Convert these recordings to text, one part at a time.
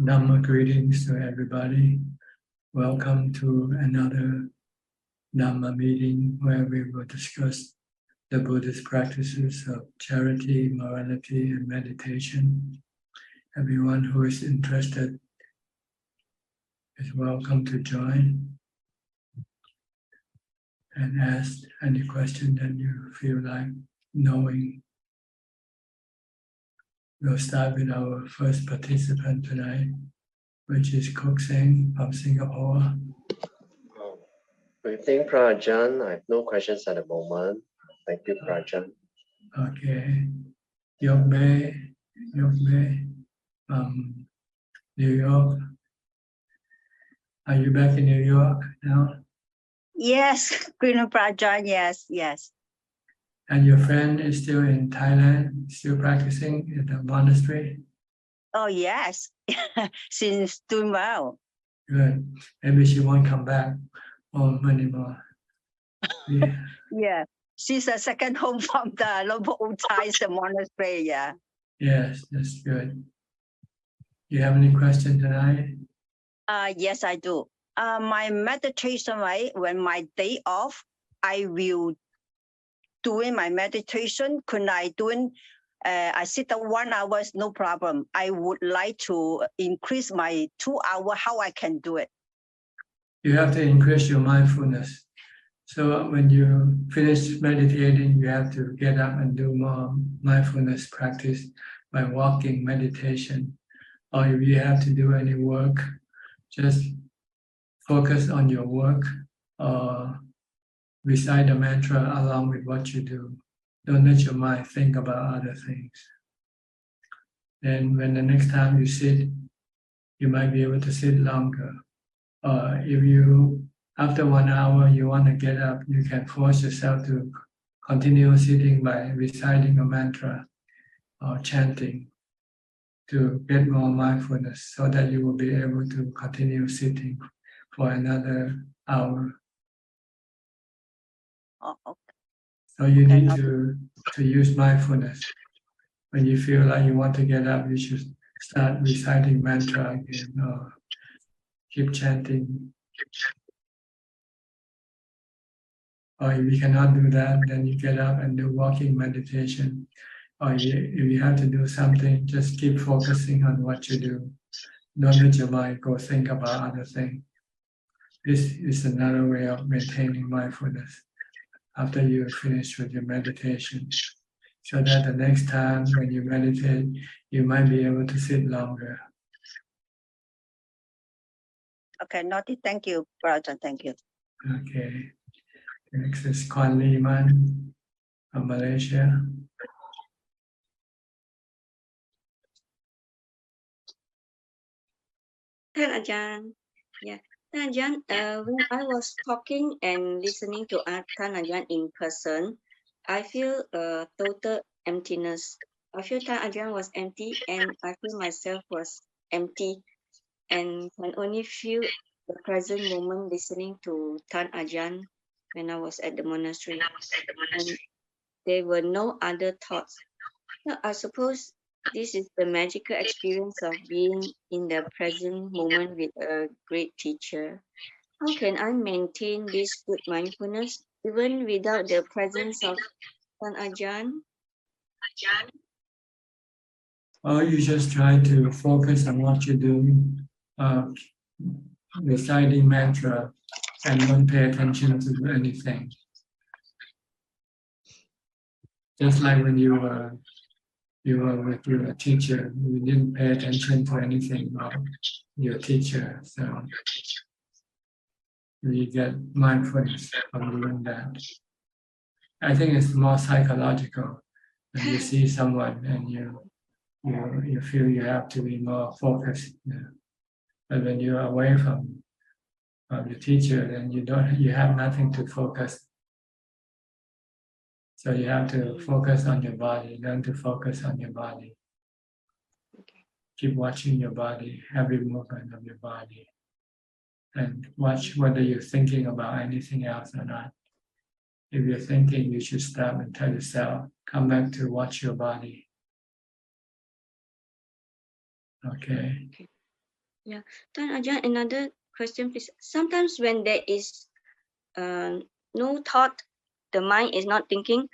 Dhamma greetings to everybody. Welcome to another Dhamma meeting where we will discuss the Buddhist practices of charity, morality, and meditation. Everyone who is interested is welcome to join and ask any question that you feel like knowing. We'll start with our first participant tonight, which is Kok Seng from Singapore. Good evening, Ajahn. I have no questions at the moment. Thank you, Ajahn. Okay. Yok Bae from New York. Are you back in New York now? Yes, Queen Prajan, yes. And your friend is still in Thailand, still practicing in the monastery? Oh, yes, since doing well. Good. Maybe she won't come back home anymore. Yeah. Yeah, she's a second home from the local old Thais monastery, yeah. Yes, that's good. You have any question tonight? Yes, I do. My meditation, right, when my day off, I will doing my meditation. Could I doing? I sit down 1 hour, no problem. I would like to increase my 2 hours. How I can do it? You have to increase your mindfulness. So when you finish meditating, you have to get up and do more mindfulness practice by walking meditation. Or if you have to do any work, just focus on your work or recite the mantra along with what you do. Don't let your mind think about other things. Then when the next time you sit, you might be able to sit longer. Or if you, after 1 hour, you want to get up, you can force yourself to continue sitting by reciting a mantra or chanting to get more mindfulness so that you will be able to continue sitting for another hour. Oh, okay. So you need to use mindfulness. When you feel like you want to get up, you should start reciting mantra again or keep chanting. Or if you cannot do that, then you get up and do walking meditation. Or if you have to do something, just keep focusing on what you do. Don't let your mind go think about other things. This is another way of maintaining mindfulness after you finish with your meditation. So that the next time when you meditate, you might be able to sit longer. Okay, noted. Thank you, brother. Thank you. Okay. Next is Kwan Lee Man from Malaysia. Thank Ajahn. Yeah. Thank Ajahn, when I was talking and listening to Thank Ajahn in person, I feel a total emptiness. I feel Thank Ajahn was empty and I feel myself was empty and can only feel the present moment listening to Thank Ajahn when I was at the monastery. And there were no other thoughts. Now, I suppose this is the magical experience of being in the present moment with a great teacher. How can I maintain this good mindfulness even without the presence of Thank Ajahn? Or you just try to focus on what you do, reciting mantra, and don't pay attention to anything. Just like when you were with your teacher, you didn't pay attention to anything about your teacher. So you get mindfulness from doing that. I think it's more psychological. When you see someone and you feel you have to be more focused. Yeah. But when you're away from your teacher, then you have nothing to focus. So you have to focus on your body, learn to focus on your body. Okay. Keep watching your body, every movement of your body. And watch whether you're thinking about anything else or not. If you're thinking, you should stop and tell yourself, come back to watch your body. Okay. Then Ajahn, another question, please. Sometimes when there is no thought, the mind is not thinking.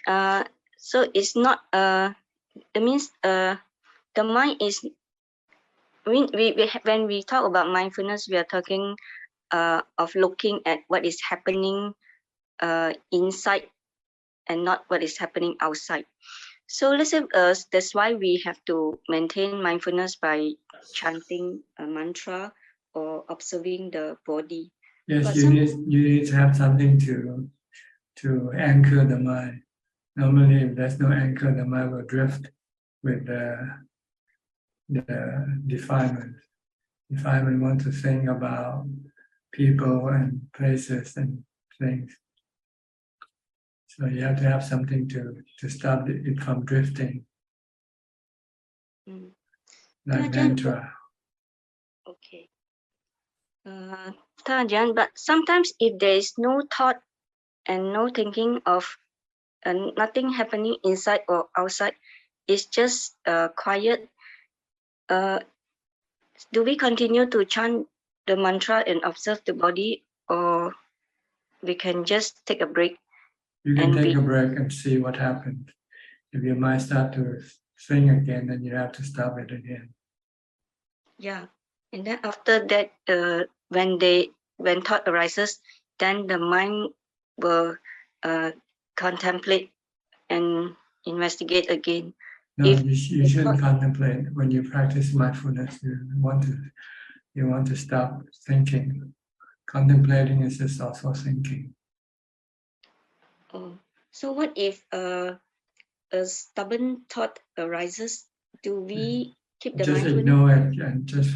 So it's not. That means the mind is. When we talk about mindfulness, we are talking of looking at what is happening inside and not what is happening outside. So let's say that's why we have to maintain mindfulness by chanting a mantra or observing the body. Yes, But you need to have something to anchor the mind. Normally, if there's no anchor, the mind will drift with the defilement. Defilement want to think about people and places and things. So you have to have something to stop it from drifting, like mantra. Okay. Ajahn, but sometimes if there is no thought and no thinking of nothing happening inside or outside, it's just quiet. Do we continue to chant the mantra and observe the body, or we can just take a break? You can take a break and see what happens. If your mind starts to think again, then you have to stop it again. Yeah, and then after that, when thought arises, then the mind will contemplate and investigate again. No, you shouldn't contemplate. When you practice mindfulness, you want to stop thinking. Contemplating is just also thinking. Oh, so what if a stubborn thought arises? Do we keep the just mindfulness? Ignore it and just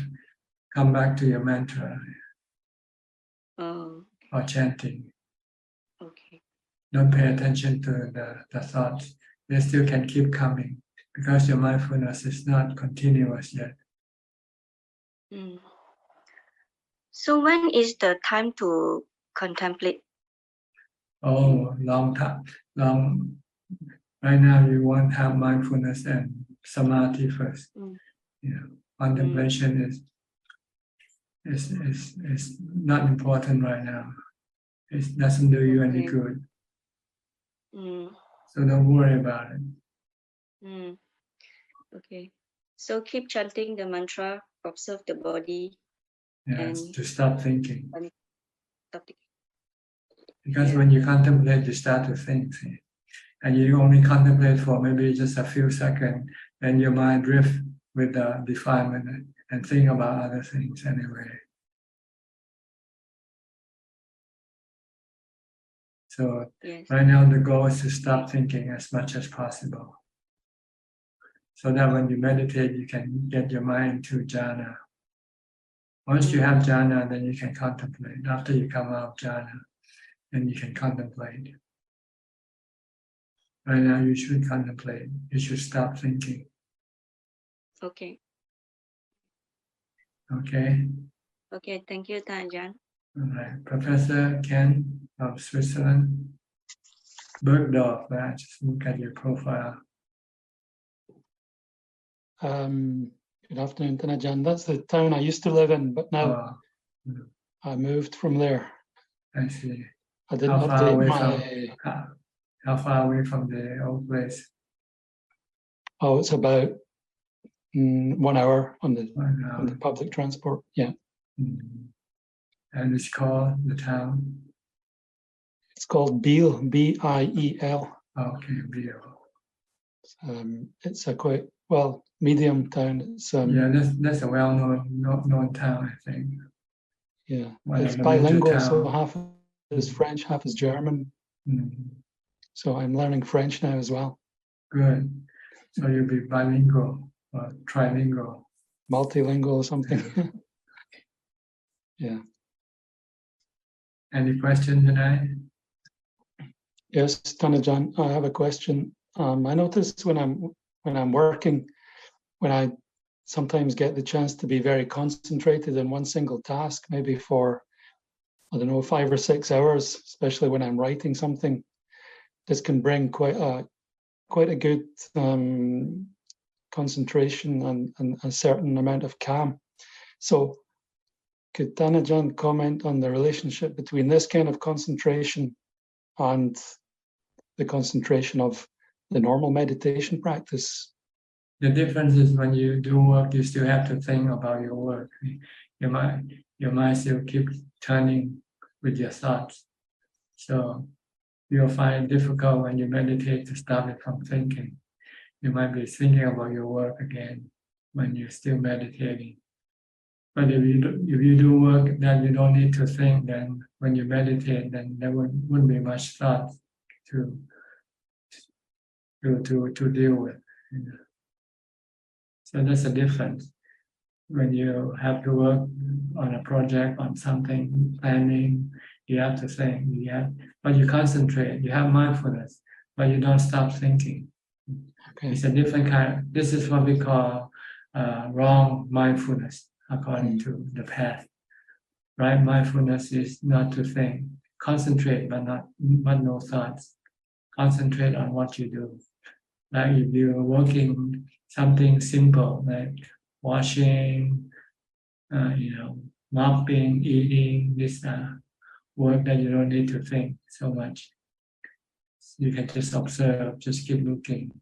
come back to your mantra or chanting. Okay. Don't pay attention to the thoughts. They still can keep coming because your mindfulness is not continuous yet. So when is the time to contemplate? Oh, long time. Right now, you want to have mindfulness and samadhi first. Contemplation is not important right now. It doesn't do you any good. So don't worry about it. Okay. So keep chanting the mantra, observe the body. And to stop thinking. Stop thinking. Because when you contemplate, you start to think. And you only contemplate for maybe just a few seconds, then your mind drifts with the defilement and think about other things anyway. So right now the goal is to stop thinking as much as possible. So that when you meditate, you can get your mind to jhana. Once you have jhana, then you can contemplate. After you come out of jhana, then you can contemplate. Right now you should contemplate. You should stop thinking. Okay. Okay? Okay, thank you, Ajahn. All right. Professor Ken of Switzerland. Bergdorf, I just look at your profile. Good afternoon, Ajahn. That's the town I used to live in, but now I moved from there. I see. I didn't how far away from the old place? Oh, it's about 1 hour on the public transport. Yeah. And it's called the town? It's called Biel, B-I-E-L. Okay, Biel. It's a quite medium town. It's that's a well-known town, I think. Yeah, it's bilingual, so half is French, half is German. So I'm learning French now as well. Good. So you'll be bilingual or trilingual. Multilingual or something. Yeah. Any questions tonight? Yes, Ajahn, I have a question. I notice when I'm working, when I sometimes get the chance to be very concentrated in one single task, maybe for, 5 or 6 hours, especially when I'm writing something, this can bring quite a good concentration and a certain amount of calm. So could Dhanajan comment on the relationship between this kind of concentration and the concentration of the normal meditation practice? The difference is when you do work, you still have to think about your work. Your mind still keeps turning with your thoughts. So you'll find it difficult when you meditate to stop it from thinking. You might be thinking about your work again when you're still meditating. But if you do work that you don't need to think, then when you meditate, then there wouldn't be much thought to deal with. So that's a difference. When you have to work on a project, on something, planning, you have to think. But you concentrate. You have mindfulness, but you don't stop thinking. Okay. It's a different kind. This is what we call wrong mindfulness, according to the path. Right mindfulness is not to think. Concentrate, but no thoughts. Concentrate on what you do. Like if you're working something simple like washing, mopping, eating, this work that you don't need to think so much. You can just observe, just keep looking.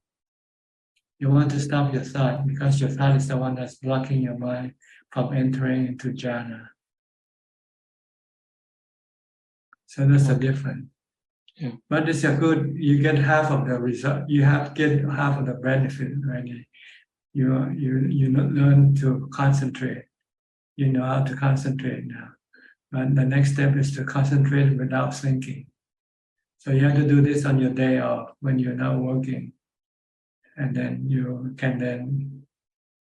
You want to stop your thought because your thought is the one that's blocking your mind from entering into jhana. So that's a difference. Yeah. But it's a good, you get half of the result, get half of the benefit already. You learn to concentrate. You know how to concentrate now. But the next step is to concentrate without thinking. So you have to do this on your day off when you're not working. And then you can then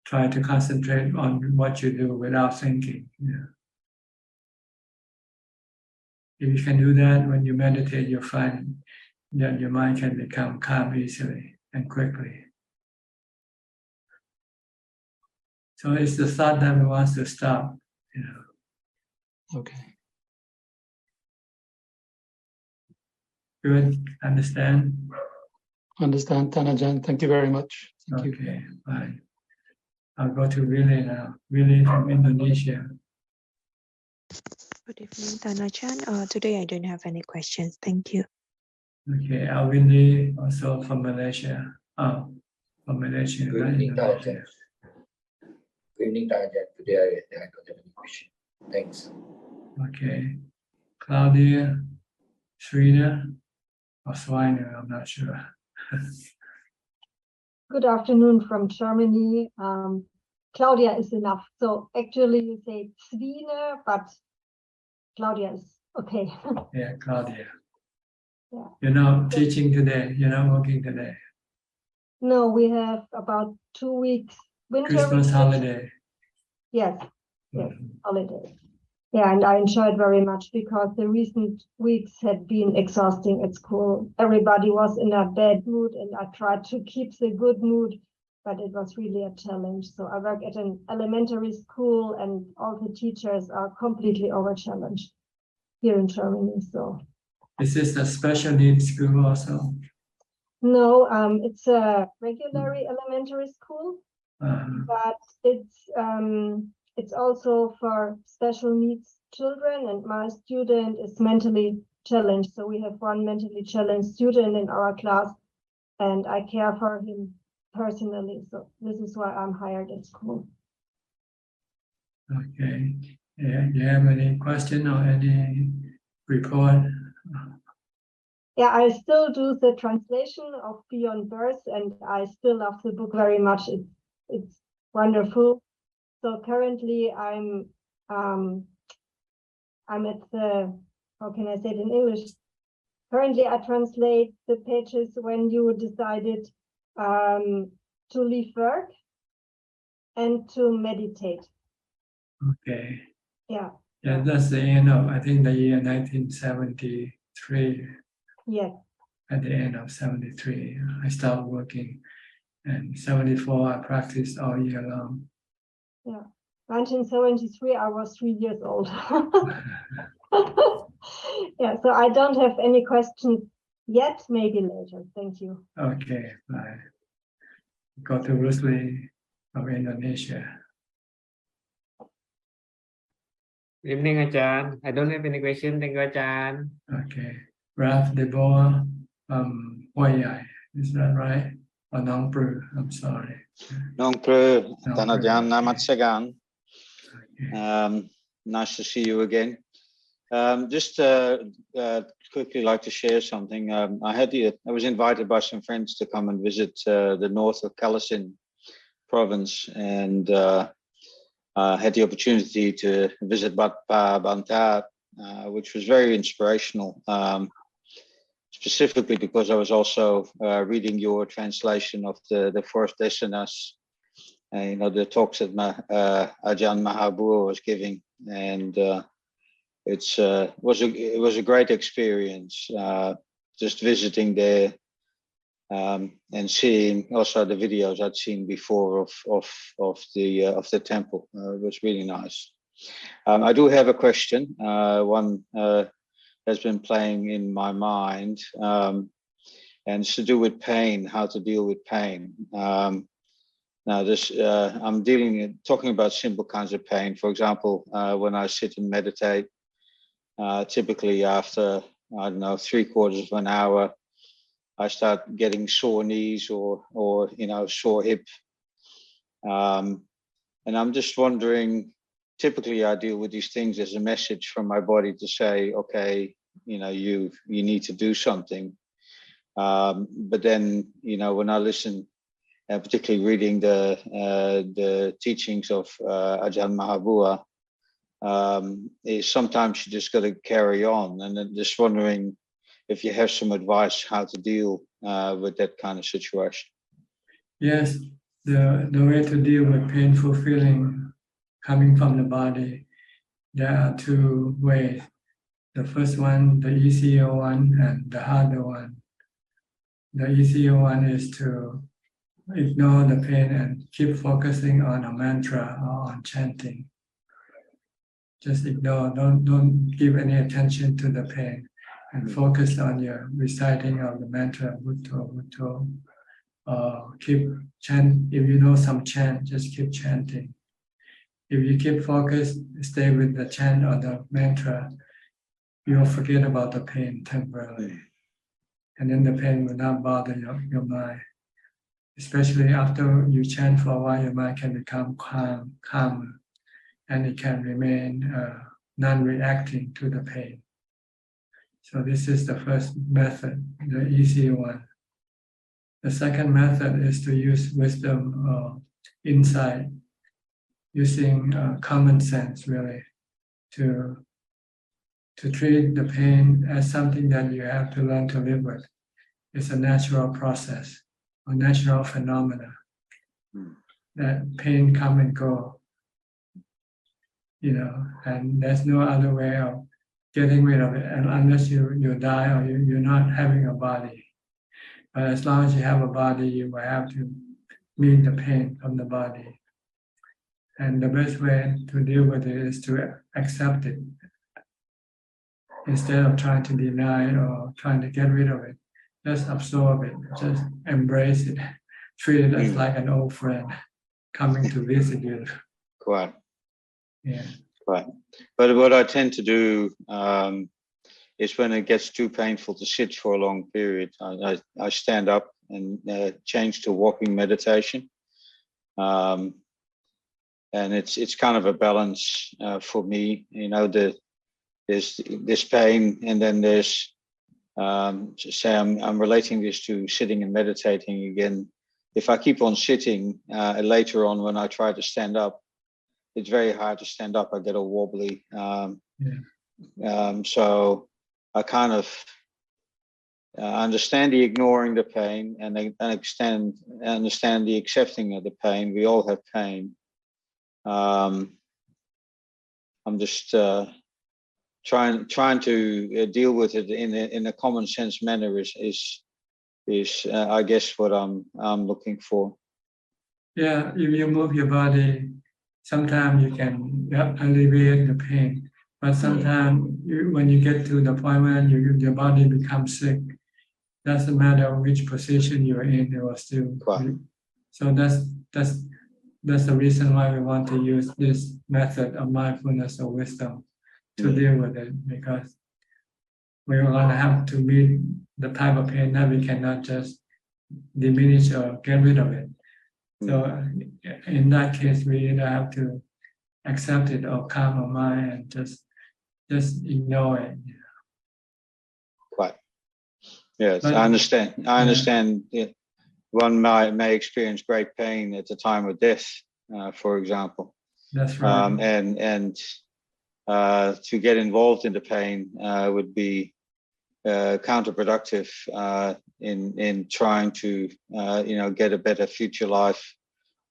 try to concentrate on what you do without thinking. Yeah. If you can do that when you meditate, you'll find that your mind can become calm easily and quickly. So it's the thought that wants to stop. Okay. Good, understand? Understand, Dhanajan. Thank you very much. Thank you. Okay, fine. I'll go to Willie now. Willie from Indonesia. Good evening, Dhanajan. Today I don't have any questions. Thank you. Okay, Willie also from Malaysia. From Malaysia, Good not evening, Indonesia. Dhanajan. Good evening, Dhanajan. Today I don't have any question. Thanks. Okay, Claudia, Srina, or Swiner, I'm not sure. Good afternoon from Germany. Claudia is enough. So actually you say Swiner, but Claudia is okay. Yeah, Claudia. Yeah. You're not teaching today, you're not working today. No, we have about 2 weeks winter Christmas vacation. holiday. Yes, yes, Mhm. holiday. Yeah, and I enjoyed very much because the recent weeks had been exhausting at school. Everybody was in a bad mood and I tried to keep the good mood, but it was really a challenge. So I work at an elementary school and all the teachers are completely over-challenged here in Germany. So Is this a special needs school also? no, it's a regular elementary school, but it's also for special needs children, and my student is mentally challenged. So we have one mentally challenged student in our class, and I care for him personally. So this is why I'm hired at school. Okay. Yeah, do you have any question or any report? Yeah, I still do the translation of Beyond Birth, and I still love the book very much. It's wonderful. So currently I'm at the, how can I say it in English? Currently I translate the pages when you decided to leave work and to meditate. Okay. Yeah. Yeah, that's the end of, I think, the year 1973. Yes. At the end of 73, I started working, and 74, I practiced all year long. Yeah. 1973, I was 3 years old. Yeah, so I don't have any questions yet, maybe later. Thank you. Okay, bye. Go to Rusli from Indonesia. Good evening, Ajahn. I don't have any question. Thank you, Ajahn. Okay. Ralph Deborah Huayai. Is that right? Or Nong Pru? I'm sorry. Nong Pru, Nong Tanajan, Pru. Namatsagan. Okay. Nice to see you again. Just quickly like to share something. I was invited by some friends to come and visit the north of Kalasin province, and had the opportunity to visit Wat Bantat, which was very inspirational, specifically because I was also reading your translation of the fourth Desanas, the talks that Ajahn Mahabua was giving, and it was a great experience, just visiting there. And seeing also the videos I'd seen before of the temple. It was really nice. I do have a question. One has been playing in my mind, and it's to do with pain, how to deal with pain. Now, I'm talking about simple kinds of pain. For example, when I sit and meditate, typically after, I don't know, 3/4 of an hour, I start getting sore knees or sore hip, and I'm just wondering. Typically, I deal with these things as a message from my body to say, okay, you need to do something. But then, when I listen, particularly reading the teachings of Ajahn Mahabua, sometimes you just got to carry on, and I'm just wondering if you have some advice how to deal with that kind of situation. Yes, the way to deal with painful feeling coming from the body, there are two ways. The first one, the easier one, and the harder one. The easier one is to ignore the pain and keep focusing on a mantra or on chanting. Just ignore, don't give any attention to the pain, and focus on your reciting of the mantra, Bhutto, Bhutto. Keep chant. If you know some chant, just keep chanting. If you keep focused, stay with the chant or the mantra, you'll forget about the pain temporarily. And then the pain will not bother your mind. Especially after you chant for a while, your mind can become calmer, and it can remain non-reacting to the pain. So this is the first method, the easy one. The second method is to use wisdom or insight, using common sense, really, to treat the pain as something that you have to learn to live with. It's a natural process, a natural phenomena. That pain come and go, and there's no other way of getting rid of it, and unless you die or you're not having a body. But as long as you have a body, you will have to meet the pain from the body. And the best way to deal with it is to accept it. Instead of trying to deny it or trying to get rid of it, just absorb it, just embrace it, treat it as like an old friend coming to visit you. Quite. Yeah. Quite. But what I tend to do is when it gets too painful to sit for a long period, I stand up and change to walking meditation. And it's kind of a balance for me, there's this pain, and then there's say I'm relating this to sitting and meditating again. If I keep on sitting, later on when I try to stand up, it's very hard to stand up. I get all wobbly. So I kind of understand the ignoring the pain, and understand the accepting of the pain. We all have pain. I'm just trying to deal with it in a common sense manner is I guess what I'm looking for. Yeah, if you move your body, sometimes you can alleviate the pain, but sometimes when you get to the point where your body becomes sick, doesn't matter which position you're in, it will still. So that's the reason why we want to use this method of mindfulness or wisdom, to deal with it, because we're going to have to meet the type of pain that we cannot just diminish or get rid of it. So in that case, we either have to accept it or calm our mind and just ignore it. Right. Yes, But- I understand. I understand. One may experience great pain at the time of death, for example. That's right. And to get involved in the pain would be counterproductive in trying to get a better future life,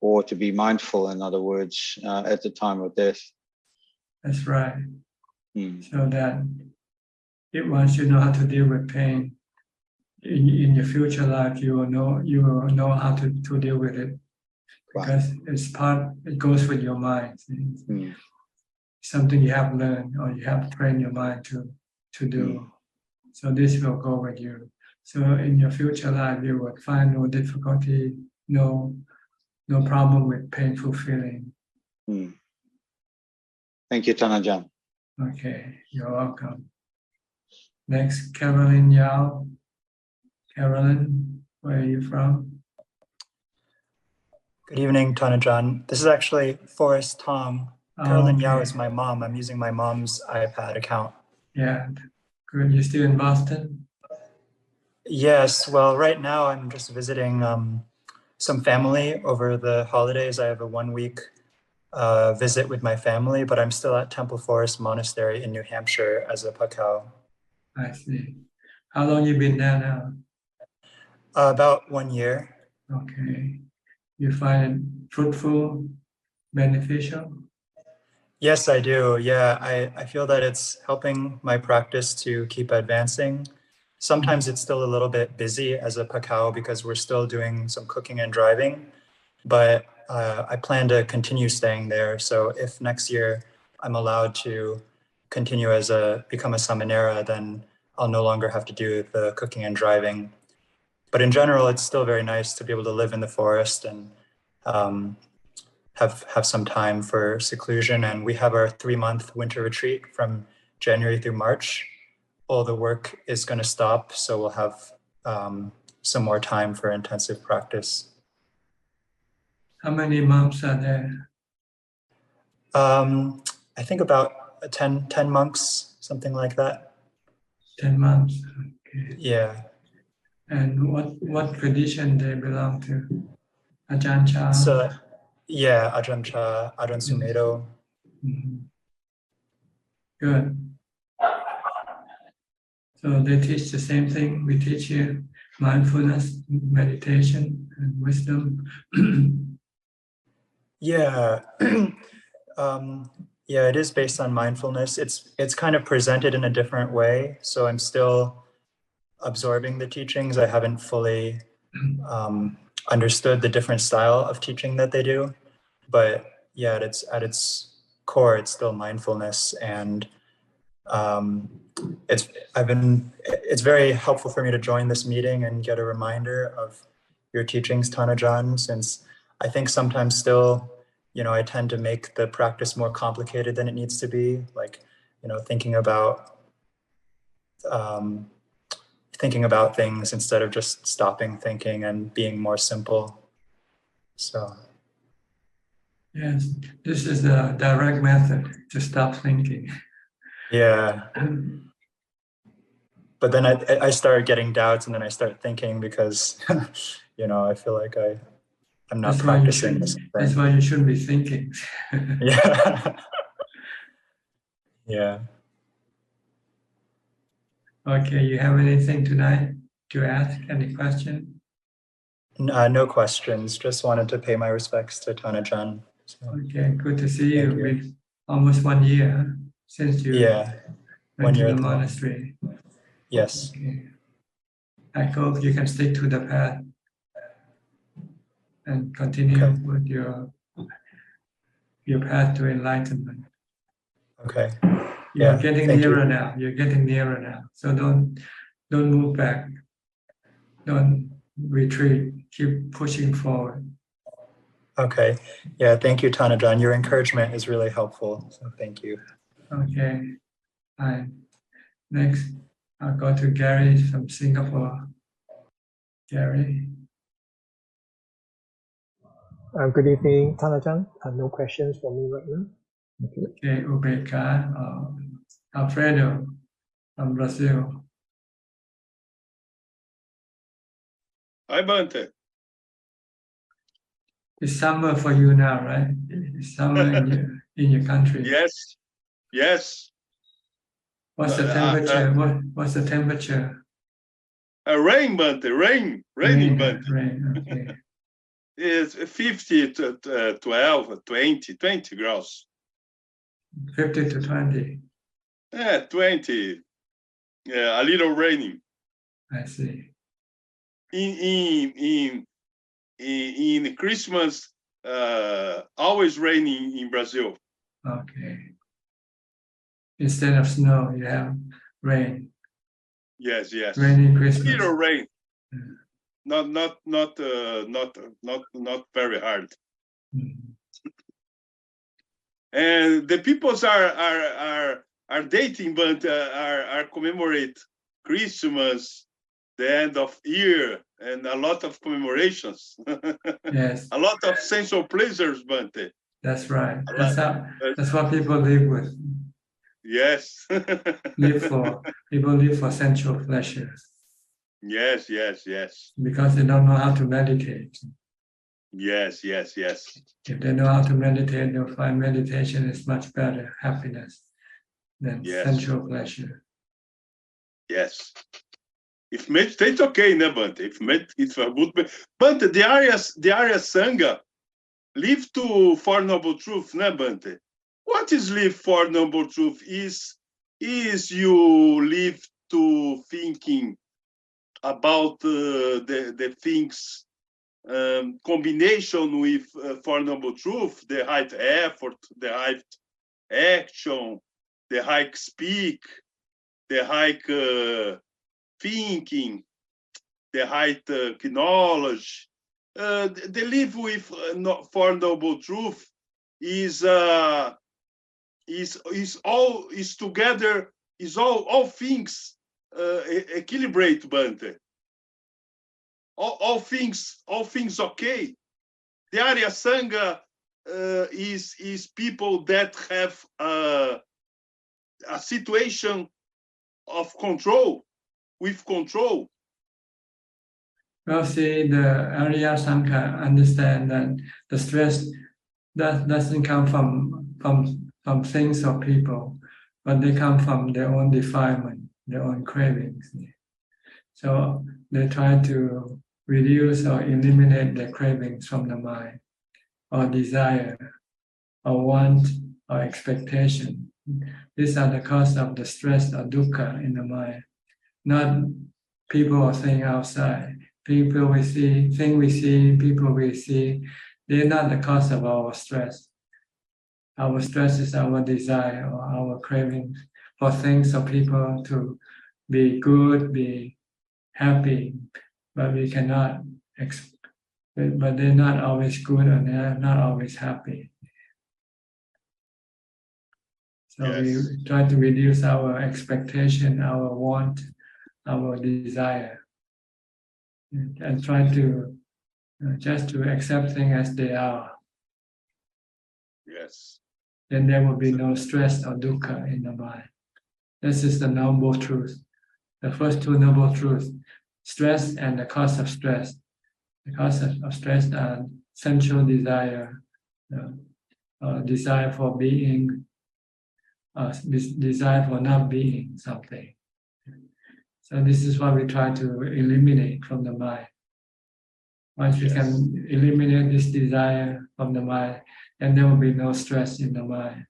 or to be mindful, in other words, at the time of death. That's right. So that once you know how to deal with pain in your future life, you will know how to deal with it, because it goes with your mind. Something you have learned or you have trained your mind to do. So this will go with you. So in your future life, you will find no difficulty, no problem with painful feeling. Thank you, Tanajan. Okay, you're welcome. Next, Carolyn Yao. Carolyn, where are you from? Good evening, Tanajan. This is actually Forrest Tong. Carolyn Yao is my mom. I'm using my mom's iPad account. Yeah, good. You still in Boston? Yes, well, right now I'm just visiting some family over the holidays. I have a 1-week visit with my family, but I'm still at Temple Forest Monastery in New Hampshire as a pakao. I see. How long you been there now? About 1 year. Okay. You find it fruitful, beneficial? Yes, I do. Yeah, I feel that it's helping my practice to keep advancing. Sometimes it's still a little bit busy as a pakao because we're still doing some cooking and driving, but I plan to continue staying there. So if next year I'm allowed to continue become a samanera, then I'll no longer have to do the cooking and driving. But in general, it's still very nice to be able to live in the forest and have some time for seclusion. And we have our 3-month winter retreat from January through March. All the work is going to stop, so we'll have some more time for intensive practice. How many monks are there? I think about 10 monks, something like that. 10 months. Okay. Yeah. And what tradition they belong to? Ajahn Chah? So, yeah, Ajahn Chah, Ajahn Sumedho. Good. So they teach the same thing we teach here: mindfulness, meditation, and wisdom. Yeah. Yeah, it is based on mindfulness. It's kind of presented in a different way. So I'm still absorbing the teachings. I haven't fully understood the different style of teaching that they do. But yeah, at its core, it's still mindfulness. And it's very helpful for me to join this meeting and get a reminder of your teachings, Tanajan, since I think sometimes still, I tend to make the practice more complicated than it needs to be. Like, thinking about things instead of just stopping thinking and being more simple. So. Yes, this is the direct method to stop thinking. Yeah. But then I started getting doubts, and then I start thinking because, I feel like I'm not practicing this thing. That's why you shouldn't be thinking. Yeah. Yeah. Okay, you have anything tonight to ask? Any question? No questions. Just wanted to pay my respects to Tanajan. So. Okay, good to see you. With almost 1 year since you went to the monastery. Yes. Okay. I hope you can stick to the path and continue with your path to enlightenment. Okay. You're getting nearer now. You're getting nearer now. So don't move back. Don't retreat. Keep pushing forward. Okay. Yeah. Thank you, Tanajan. Your encouragement is really helpful. So thank you. Okay. Fine. Next, I'll go to Gary from Singapore. Gary. Good evening, Tanajan. No questions for me right now. Okay, Ubeka, Alfredo from Brazil. Hi, Bante. It's summer for you now, right? It's summer in your country. Yes, yes. What's the temperature? What's the temperature? Rain, Bante, raining, Bante. Rain, okay. It's 50 to 12, 20 graus. 50 to 20. Yeah, 20. Yeah, a little raining. I see. In Christmas, always raining in Brazil. Okay. Instead of snow, you have rain. Yes. Raining Christmas. Little rain. Yeah. Not very hard. Mm-hmm. And the peoples are dating, but are commemorate Christmas, the end of year, and a lot of commemorations. Yes. A lot of sensual pleasures, Bante. That's right. That's what people live with. Yes. People live for sensual pleasure. Yes. Because they don't know how to meditate. Yes. If they know how to meditate, they'll find meditation is much better, happiness, than sensual pleasure. Yes. If meditate, okay, ne, Bante? If a good, Bante, the Arya Sangha live to Four Noble Truth, ne, Bante? What is live for Noble Truth? Is you live to thinking about the things, combination with Four Noble Truth, the right effort, the right action, the right speak, the right thinking, the right knowledge. The live with Four Noble Truth is together, is all things equilibrate, Bante. All things okay. The Arya Sangha is people that have a situation of control, with control. Well, see, the Arya Sangha understand that the stress doesn't come from things or people, but they come from their own defilement, their own cravings. So they try to reduce or eliminate the cravings from the mind, or desire, or want, or expectation. These are the cause of the stress or dukkha in the mind, not people or things outside. People we see, things we see, people we see, they're not the cause of our stress. Our stress is our desire or our cravings for things or people to be good, be happy, but we cannot, but they're not always good and they're not always happy. So we try to reduce our expectation, our want, our desire, and try to just to accept things as they are. Yes. Then there will be no stress or dukkha in the mind. This is the noble truth. The first two noble truths, stress and the cause of stress. The cause of stress are sensual desire, desire for being, desire for not being something. So this is what we try to eliminate from the mind. Once we can eliminate this desire from the mind, then there will be no stress in the mind.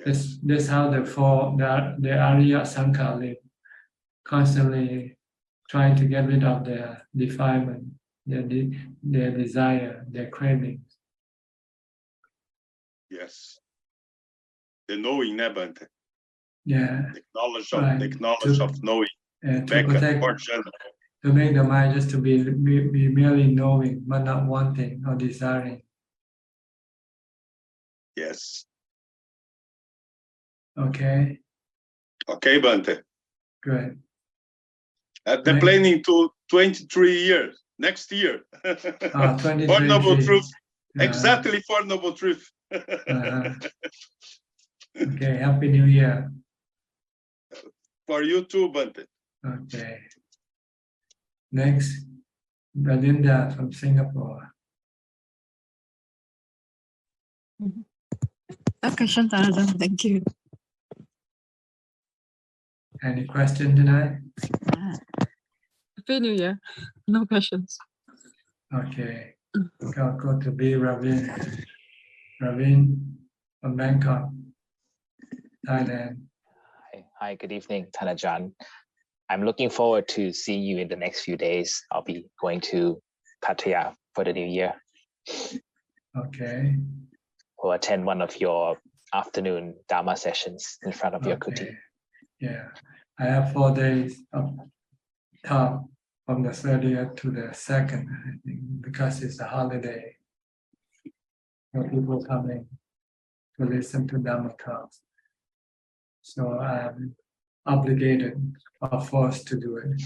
That's how the Arya Sangha live, constantly trying to get rid of their defilement, their desire, their cravings. Yes. The knowing, Bante. Yeah. The knowledge of knowing. To make the mind just to be merely knowing, but not wanting or desiring. Yes. Okay, Okay, Bante. good. They're planning to 23 years next year. For 23 Noble trees. Truth. Exactly for Noble Truth. Okay, Happy New Year. For you too, Bante. Okay. Next, Belinda from Singapore. No question, Tanajan. Thank you. Any question tonight? Happy New Year. No questions. Okay. Go to B. Ravin. Ravin from Bangkok, Thailand. Hi, good evening, Tanajan. I'm looking forward to seeing you in the next few days. I'll be going to Pattaya for the new year. Okay. We'll attend one of your afternoon Dhamma sessions in front of your kuti. Yeah. I have 4 days of talk from the 30th to the 2nd, I think, because it's a holiday. So people coming to listen to Dhamma talks. So I'm obligated or forced to do it.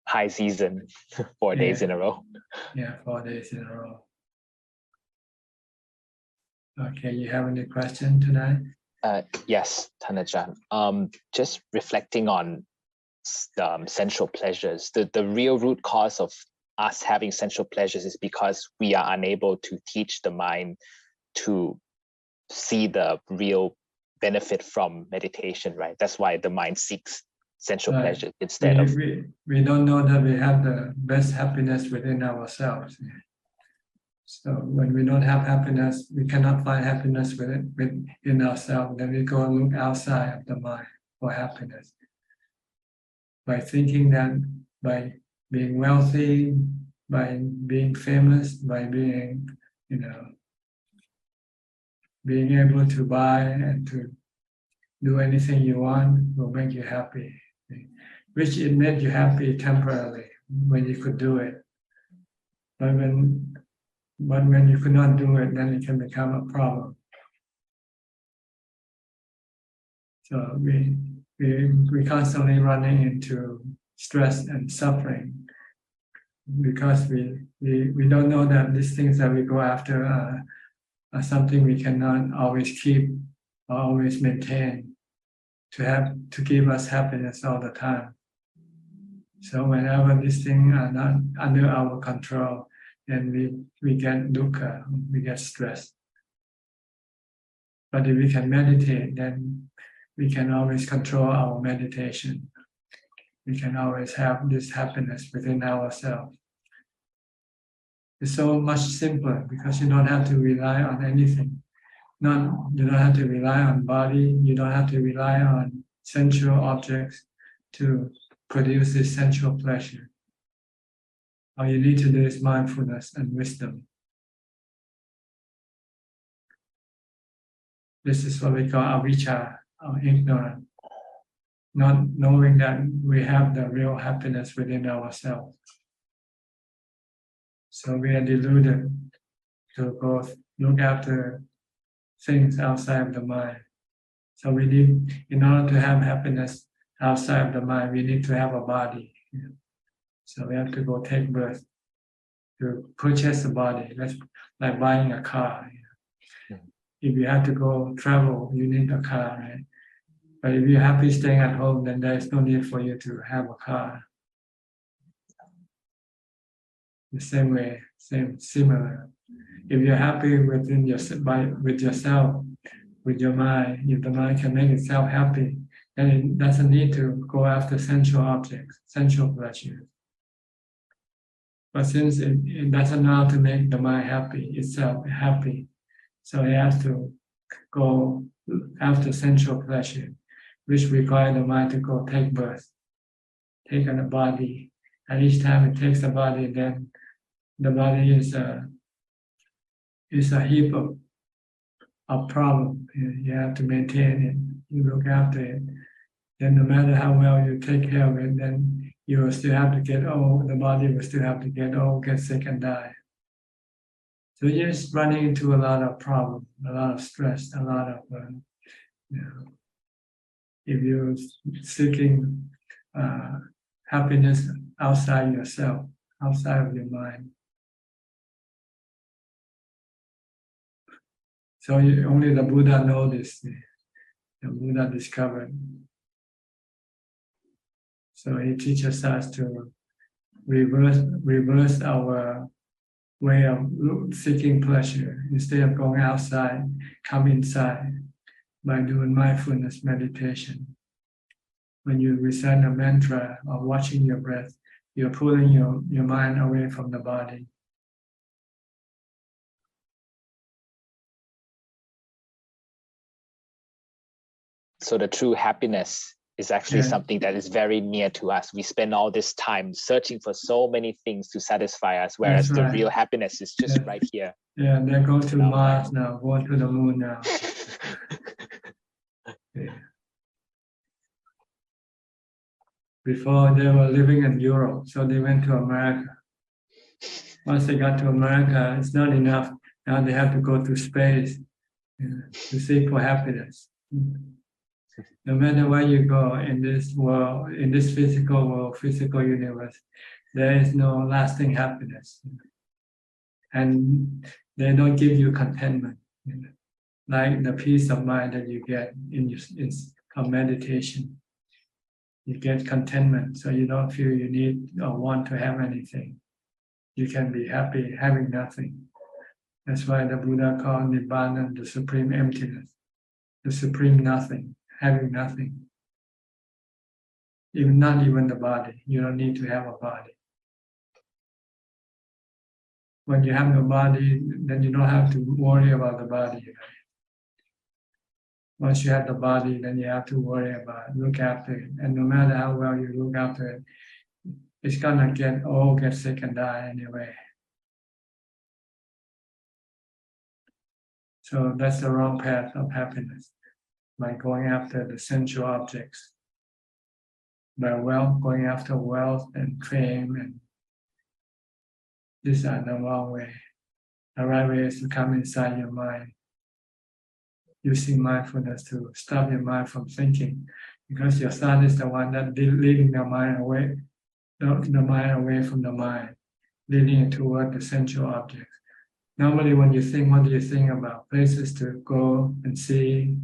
High season, 4 days in a row. Yeah, 4 days in a row. Okay, you have any question tonight? Yes, Tanajan. Just reflecting on sensual pleasures. The real root cause of us having sensual pleasures is because we are unable to teach the mind to see the real benefit from meditation, right? That's why the mind seeks sensual pleasure instead of... We don't know that we have the best happiness within ourselves. So when we don't have happiness, we cannot find happiness within ourselves. Then we go look outside of the mind for happiness. By thinking that by being wealthy, by being famous, by being, being able to buy and to do anything you want will make you happy. Which it made you happy temporarily when you could do it. But when you could not do it, then it can become a problem. So we constantly running into stress and suffering because we don't know that these things that we go after are something we cannot always keep or always maintain to give us happiness all the time. So whenever these things are not under our control, then we get dukkha, we get stressed. But if we can meditate, then we can always control our meditation. We can always have this happiness within ourselves. It's so much simpler because you don't have to rely on anything. You don't have to rely on body, you don't have to rely on sensual objects to produce this sensual pleasure. All you need to do is mindfulness and wisdom. This is what we call avijja, or ignorance, not knowing that we have the real happiness within ourselves. So we are deluded to go look after things outside of the mind. So we need, in order to have happiness outside of the mind, we need to have a body. So we have to go take birth to purchase a body. That's like buying a car. If you have to go travel, you need a car, right? But if you're happy staying at home, then there's no need for you to have a car. The same way, similar. If you're happy with yourself, with your mind, if the mind can make itself happy, then it doesn't need to go after sensual objects, sensual pleasures. But since it doesn't know how to make the mind itself happy, so it has to go after sensual pleasure, which requires the mind to go take birth, take on a body. And each time it takes a body, then the body is a heap of problem. You have to maintain it, you look after it. Then no matter how well you take care of it, then you will still have to get old, the body will still have to get old, get sick and die. So you're just running into a lot of problems, a lot of stress, a lot of, if you're seeking happiness outside yourself, outside of your mind. So only the Buddha knows this. The Buddha discovered. So he teaches us to reverse our way of seeking pleasure. Instead of going outside, come inside by doing mindfulness meditation. When you recite a mantra or watching your breath, you're pulling your mind away from the body. So the true happiness is actually something that is very near to us. We spend all this time searching for so many things to satisfy us, whereas the real happiness is just right here. Yeah, they go to Mars now, going to the moon now. Before they were living in Europe, so they went to America. Once they got to America, it's not enough. Now they have to go to space to seek for happiness. No matter where you go in this world, in this physical world, physical universe, there is no lasting happiness. And they don't give you contentment. Like the peace of mind that you get in meditation. You get contentment, so you don't feel you need or want to have anything. You can be happy having nothing. That's why the Buddha called Nibbana the supreme emptiness, the supreme nothing, having nothing. Not even the body. You don't need to have a body. When you have no body, then you don't have to worry about the body. Once you have the body, then you have to worry about it, look after it. And no matter how well you look after it, it's gonna get old, get sick, and die anyway. So that's the wrong path of happiness, by going after the sensual objects. By going after wealth and fame, and these are the wrong way. The right way is to come inside your mind, using mindfulness to stop your mind from thinking, because your thought is the one that leading the mind away, the mind away from the mind, leading it toward the sensual objects. Normally, when you think, what do you think about? Places to go and see,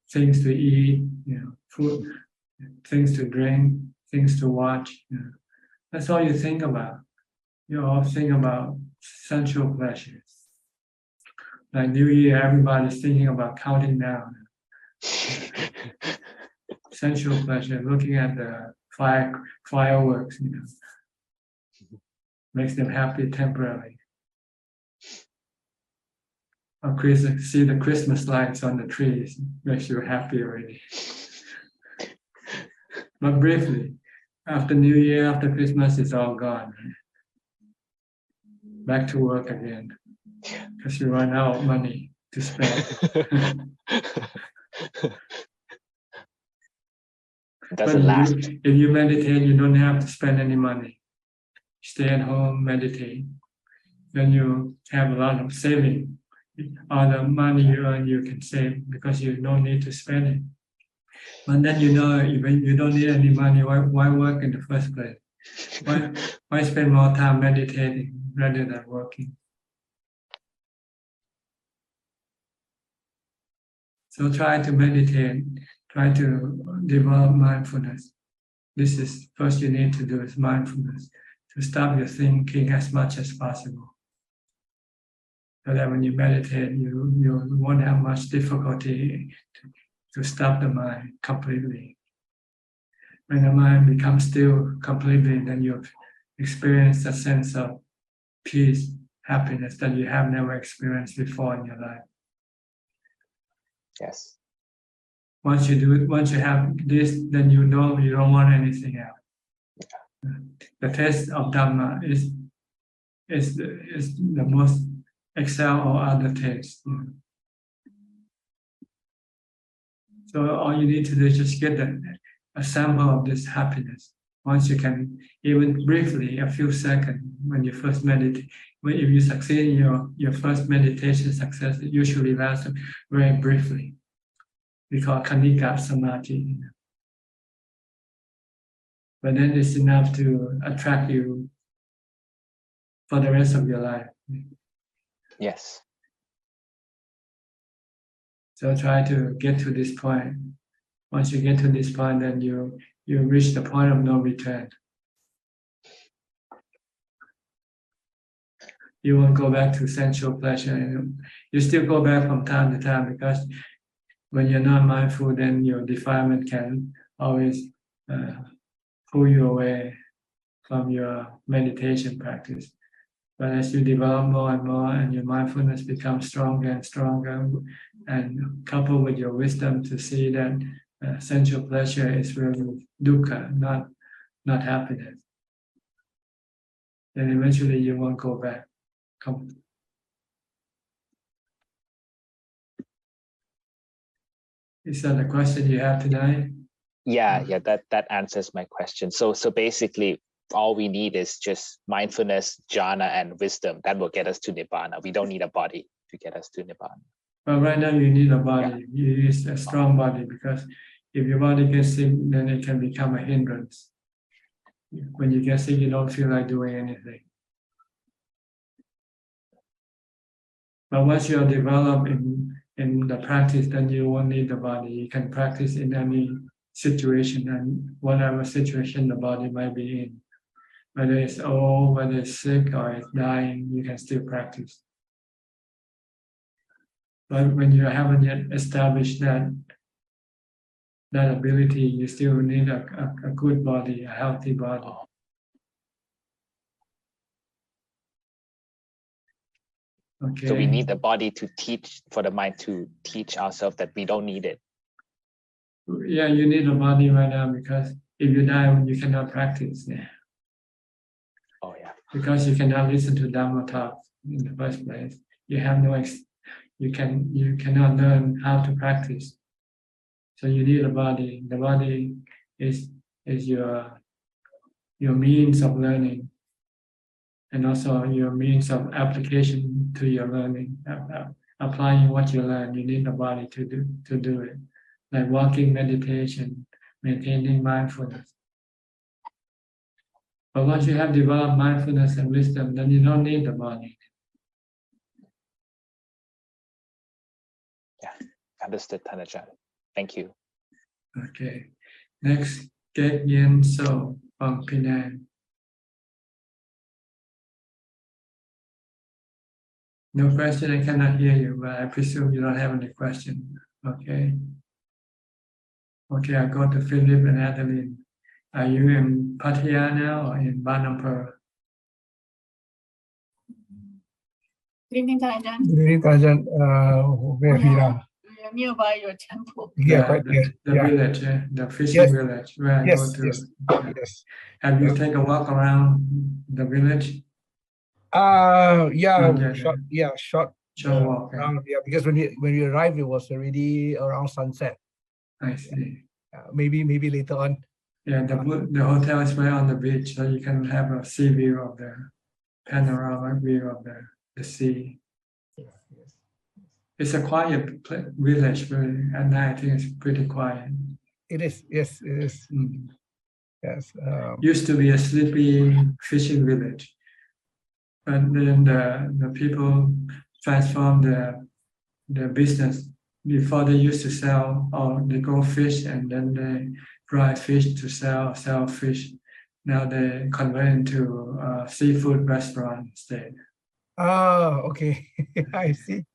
things to eat, food, things to drink, things to watch. That's all you think about. You all think about sensual pleasures. Like New Year, everybody's thinking about counting down. Sensual pleasure, looking at the fireworks, makes them happy temporarily. Or see the Christmas lights on the trees, makes you happy already. But briefly, after New Year, after Christmas, it's all gone. Back to work again, because you run out of money to spend. Doesn't last. If you meditate, you don't have to spend any money. Stay at home, meditate. Then you have a lot of saving. All the money you earn, you can save because you don't need to spend it. But then you don't need any money. Why work in the first place? Why spend more time meditating rather than working? So try to meditate, try to develop mindfulness. This is first you need to do is mindfulness, to stop your thinking as much as possible. So that when you meditate, you won't have much difficulty to stop the mind completely. When the mind becomes still completely, then you experience a sense of peace, happiness that you have never experienced before in your life. Yes. Once you have this, then you don't want anything else. The test of Dhamma is the most excel all other tests. So all you need to do is just get a sample of this happiness Once you can, even briefly, a few seconds, when you first meditate, if you succeed in your first meditation success, it usually lasts very briefly. We call Kanika Samadhi. But then it's enough to attract you for the rest of your life. Yes. So try to get to this point. Once you get to this point, then you reach the point of no return. You won't go back to sensual pleasure. You still go back from time to time, because when you're not mindful, then your defilement can always pull you away from your meditation practice. But as you develop more and more, and your mindfulness becomes stronger and stronger, and coupled with your wisdom to see that sensual pleasure is really dukkha, not happiness, then eventually you won't go back. Is that the question you have tonight? Yeah, that answers my question. So basically, all we need is just mindfulness, jhana, and wisdom. That will get us to nibbana. We don't need a body to get us to nibbana. But right now you need a body. Yeah. You need a strong body, because if your body gets sick, then it can become a hindrance. When you get sick, you don't feel like doing anything. But once you are developed in the practice, then you won't need the body. You can practice in any situation, and whatever situation the body might be in. Whether it's old, whether it's sick, or it's dying, you can still practice. But when you haven't yet established that ability, you still need a good body, a healthy body. Okay. So we need the body to teach, for the mind to teach ourselves that we don't need it. Yeah, you need a body right now, because if you die, you cannot practice. Yeah. Oh yeah. Because you cannot listen to Dhamma talk in the first place. You have no, you cannot learn how to practice. So you need a body. The body is your means of learning, and also your means of application to your learning. Applying what you learn, you need the body to do it. Like walking, meditation, maintaining mindfulness. But once you have developed mindfulness and wisdom, then you don't need the body. Yeah, understood, Thanajan. Thank you. Okay. Next, Get Yen So from Penang. No question, I cannot hear you, but I presume you don't have any question. Okay. Okay, I go to Philip and Adeline. Are you in Pattaya now or in Banampur? Good evening, Thanajan. Good evening, Thanajan. Where we are? We are nearby your temple. Yeah, quite near. The village, the fishing village where I go to. Yes. Have you taken a walk around the village? Short walk. Yeah, because when we arrived, it was already around sunset. I see. Maybe later on. Yeah, the hotel is right on the beach, so you can have a sea view of the panoramic view of the sea. Yes. It's a quiet village, but at night I think it's pretty quiet. It is. Yes, it is. Mm. Yes. Used to be a sleepy fishing village, but then the people transformed the business. Before they used to sell, or they go fish and then they fry fish to sell fish. Now they convert into a seafood restaurant instead. Okay. I see.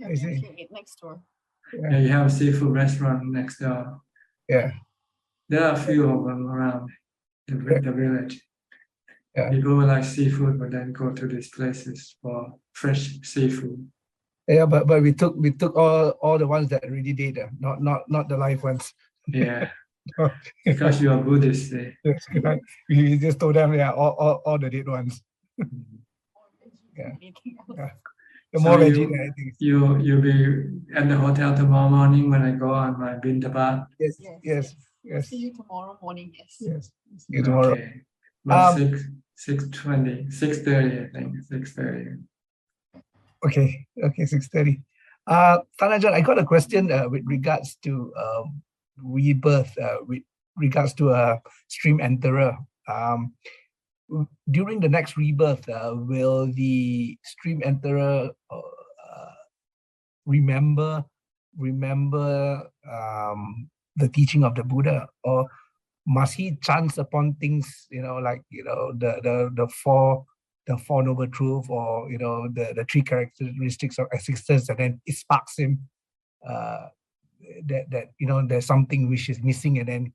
I see. Next door. Yeah, you have a seafood restaurant next door. Yeah. There are a few of them around the village. Yeah. People who like seafood, but then go to these places for fresh seafood. Yeah, but we took all the ones that already did, not the live ones. Yeah. Because you are Buddhist. Yes, we just told them, all the dead ones. Yeah. The more veggie, I think. You'll be at the hotel tomorrow morning when I go on my bintabat. Yes. Yes. See you tomorrow morning. Yes. Yes. See you tomorrow. Okay. About 6:20, 6:30, I think, 6:30. Okay. Okay. 6:30. Thanajan, I got a question with regards to rebirth. With regards to a stream enterer. During the next rebirth, will the stream enterer remember the teaching of the Buddha, or must he chance upon things, like the four noble truths, or the three characteristics of existence, and then it sparks him that there's something which is missing, and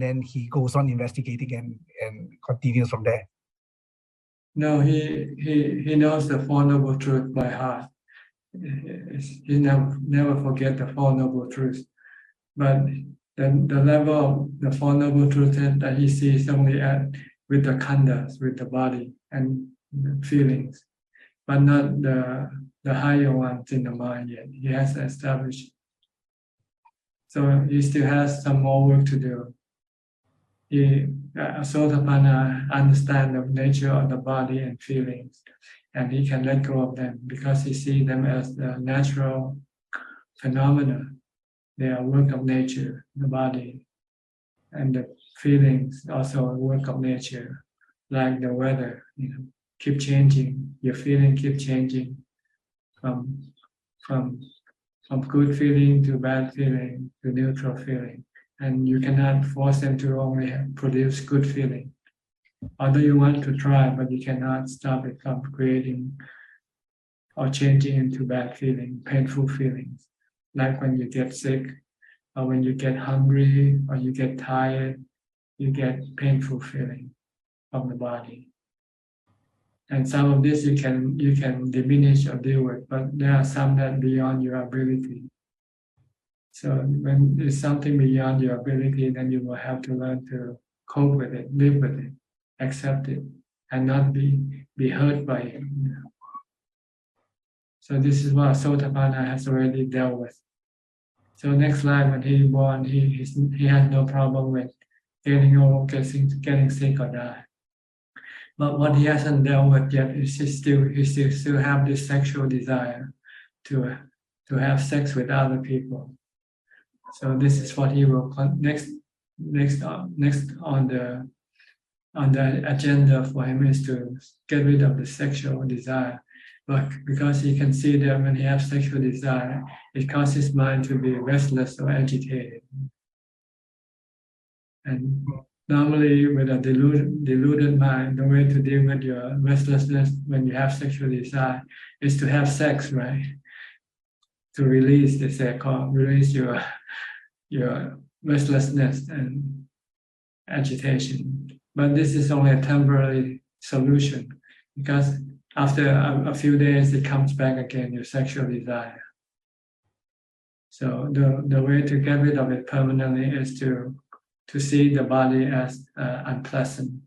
then he goes on investigating and continues from there? No, he knows the Four Noble Truths by heart. He never forget the Four Noble Truths. But the level of the Four Noble Truths that he sees only with the khandhas, with the body and the feelings, but not the higher ones in the mind yet. He has established. So he still has some more work to do. Sotapanna understands the nature of the body and feelings, and he can let go of them because he sees them as the natural phenomena. They are work of nature, the body, and the feelings also a work of nature, like the weather. Keep changing. Your feeling keep changing from good feeling to bad feeling to neutral feeling. And you cannot force them to only produce good feeling. Although you want to try, but you cannot stop it from creating or changing into bad feeling, painful feelings. Like when you get sick, or when you get hungry, or you get tired, you get painful feeling from the body. And some of this you can diminish or deal with, but there are some that beyond your ability. So when there's something beyond your ability, then you will have to learn to cope with it, live with it, accept it, and not be hurt by it. So this is what Sotapanna has already dealt with. So next life when he's born, he has no problem with getting old, getting sick or die. But what he hasn't dealt with yet is he still have this sexual desire to have sex with other people. So this is what he will next on the agenda for him is to get rid of the sexual desire. But because he can see that when he has sexual desire, it causes his mind to be restless or agitated. And normally with a deluded mind, the way to deal with your restlessness when you have sexual desire is to have sex, right? To release, they say, release your restlessness and agitation. But this is only a temporary solution because after a few days, it comes back again, your sexual desire. So the way to get rid of it permanently is to see the body as unpleasant,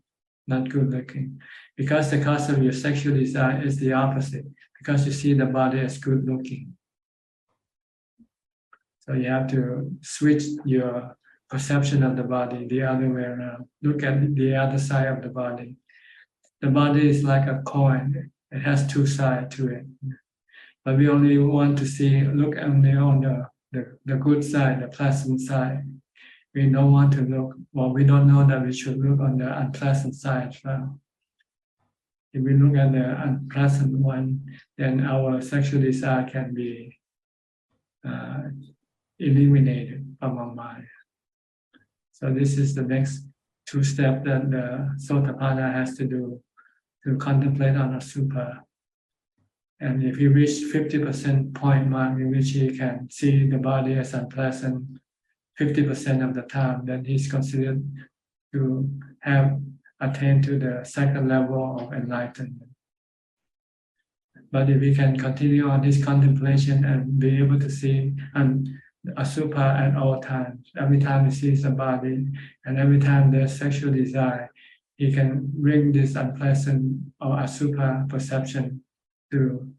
not good looking. Because the cause of your sexual desire is the opposite, because you see the body as good looking. So you have to switch your perception of the body the other way around. Look at the other side of the body. The body is like a coin. It has two sides to it. But we only want to look only on the good side, the pleasant side. We don't want to look, well, we don't know that we should look on the unpleasant side. If we look at the unpleasant one, then our sexual desire can be eliminated from our mind. So this is the next two steps that the Sotapanna has to do, to contemplate on a super. And if he reach 50% point mark in which he can see the body as unpleasant 50% of the time, then he's considered to have attained to the second level of enlightenment. But if he can continue on his contemplation and be able to see Asupa at all times, every time he sees the body and every time there's sexual desire, he can bring this unpleasant or Asupa perception to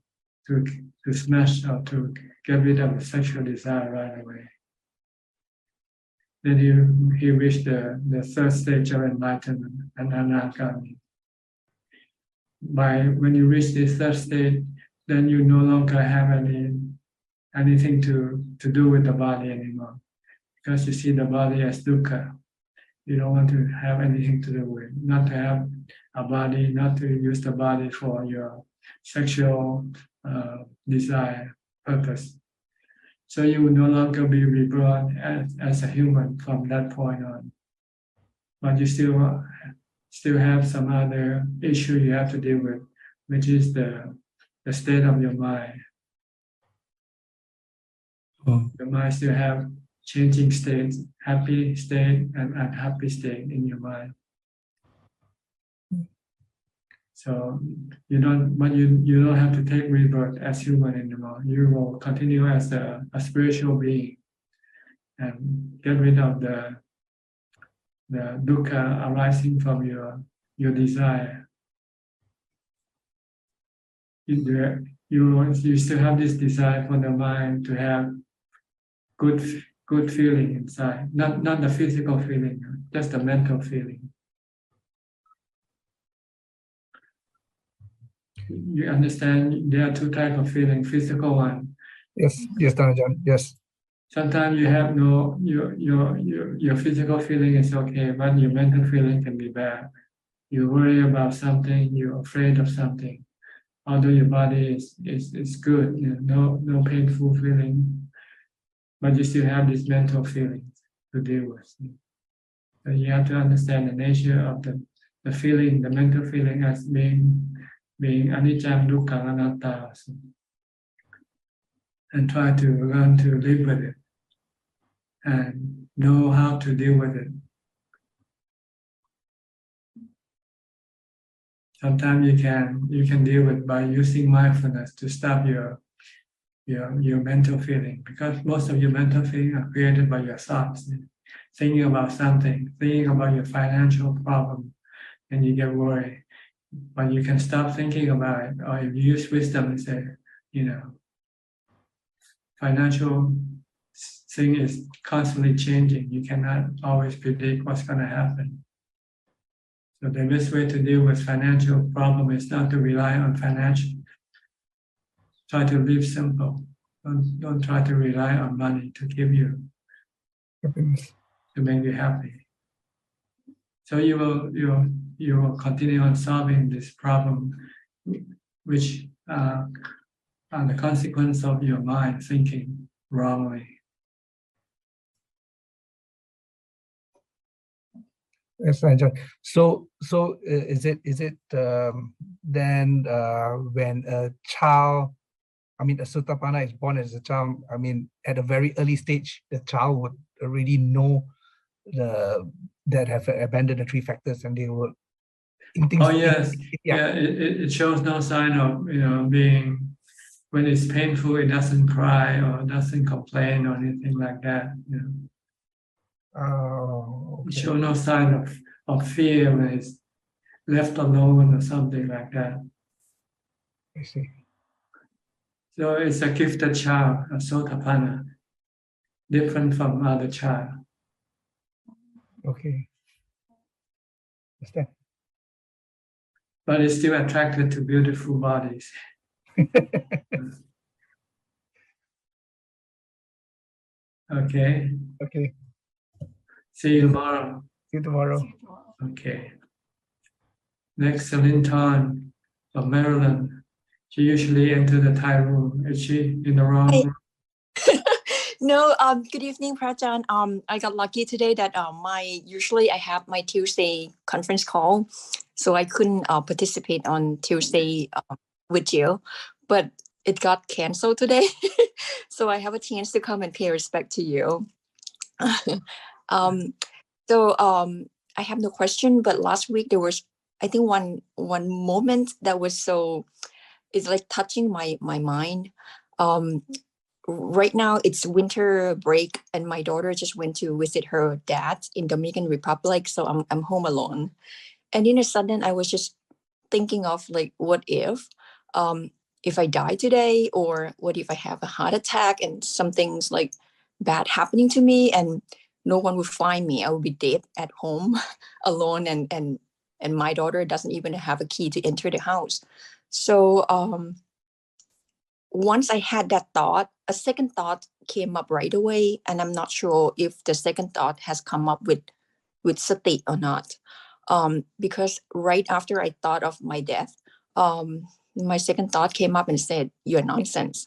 smash or to get rid of the sexual desire right away. Then he reached the third stage of enlightenment, and anagami. When you reach the third stage, then you no longer have anything to do with the body anymore, because you see the body as dukkha. You don't want to have anything to do with, not to have a body, not to use the body for your sexual desire purpose. So you will no longer be reborn as a human from that point on. But you still have some other issue you have to deal with, which is the state of your mind. Your mind still have changing states, happy state and unhappy state in your mind. So you don't have to take rebirth as human anymore. You will continue as a spiritual being and get rid of the dukkha arising from your desire. You still have this desire for the mind to have good feeling inside, not the physical feeling, just the mental feeling. You understand there are two types of feeling, physical one. Yes, Ajahn, yes. Sometimes you have your physical feeling is okay, but your mental feeling can be bad. You worry about something, you're afraid of something. Although your body is good, no painful feeling, but you still have this mental feeling to deal with. So you have to understand the nature of the feeling, the mental feeling as being anicca, dukkha, anatta, and try to learn to live with it and know how to deal with it. Sometimes you can deal with by using mindfulness to stop your mental feeling, because most of your mental feeling are created by your thoughts. Thinking about something, thinking about your financial problem, and you get worried. But you can stop thinking about it, or if you use wisdom and say, financial thing is constantly changing. You cannot always predict what's going to happen. So the best way to deal with financial problem is not to rely on financial. Try to live simple. Don't try to rely on money to give you happiness, to make you happy. So you will continue on solving this problem, which are the consequence of your mind thinking wrongly. Yes, Ajahn. So is it then when a child, a Sotapanna is born as a child, at a very early stage, the child would already know that have abandoned the three factors, and they will. It shows no sign of being. When it's painful, it doesn't cry or doesn't complain or anything like that. Oh, okay. It shows no sign of fear when it's left alone or something like that. I see. So it's a gifted child, a Sotapanna, different from other child. Okay. Understand. But it's still attracted to beautiful bodies. Okay. Okay. See you tomorrow. See you tomorrow. Okay. Next, Celine Tan from Maryland. She usually enters the Thai room. Is she in the wrong room? No, good evening, Prajan. I got lucky today that usually I have my Tuesday conference call, so I couldn't participate on Tuesday with you, but it got canceled today. So I have a chance to come and pay respect to you. I have no question, but last week there was, I think, one moment that was it's like touching my mind. Right now it's winter break and my daughter just went to visit her dad in Dominican Republic, so I'm home alone. And in a sudden I was just thinking of like, what if I die today, or what if I have a heart attack and something's like bad happening to me, and no one would find me. I would be dead at home alone, and my daughter doesn't even have a key to enter the house. So once I had that thought, a second thought came up right away, and I'm not sure if the second thought has come up with sati or not. Because right after I thought of my death, my second thought came up and said, "You're nonsense.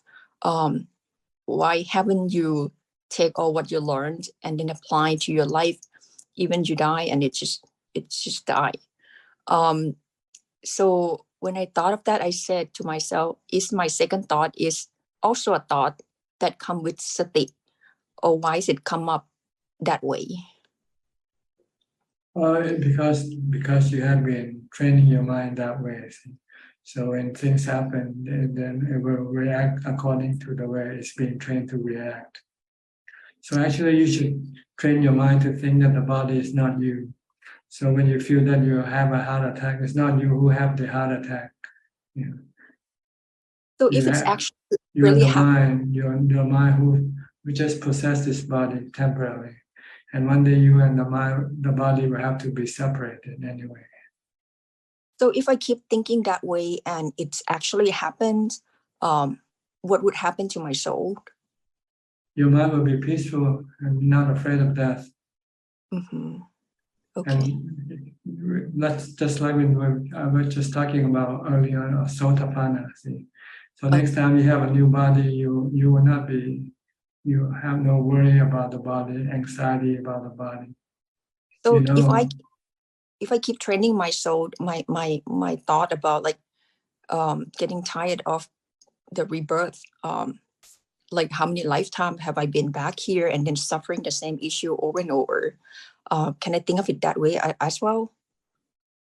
Why haven't you take all what you learned and then apply to your life? Even you die, and it's just die." So when I thought of that, I said to myself, is my second thought is also a thought that come with sati, or why is it come up that way? Because you have been training your mind that way. So when things happen, then it will react according to the way it's being trained to react. So actually, you should train your mind to think that the body is not you. So when you feel that you have a heart attack, it's not you who have the heart attack. Yeah. So if it's actually you're really the mind, you're the mind who just possess this body temporarily. And one day you and the body will have to be separated anyway. So if I keep thinking that way and it's actually happened, what would happen to my soul? Your mind will be peaceful and not afraid of death. Mm-hmm. Okay. And that's just like I was just talking about earlier, Sotapanna. See? So next time you have a new body, you will not be, you have no worry about the body, anxiety about the body. So if I keep training my soul, my thought about like getting tired of the rebirth, like how many lifetimes have I been back here and then suffering the same issue over and over? Can I think of it that way as well?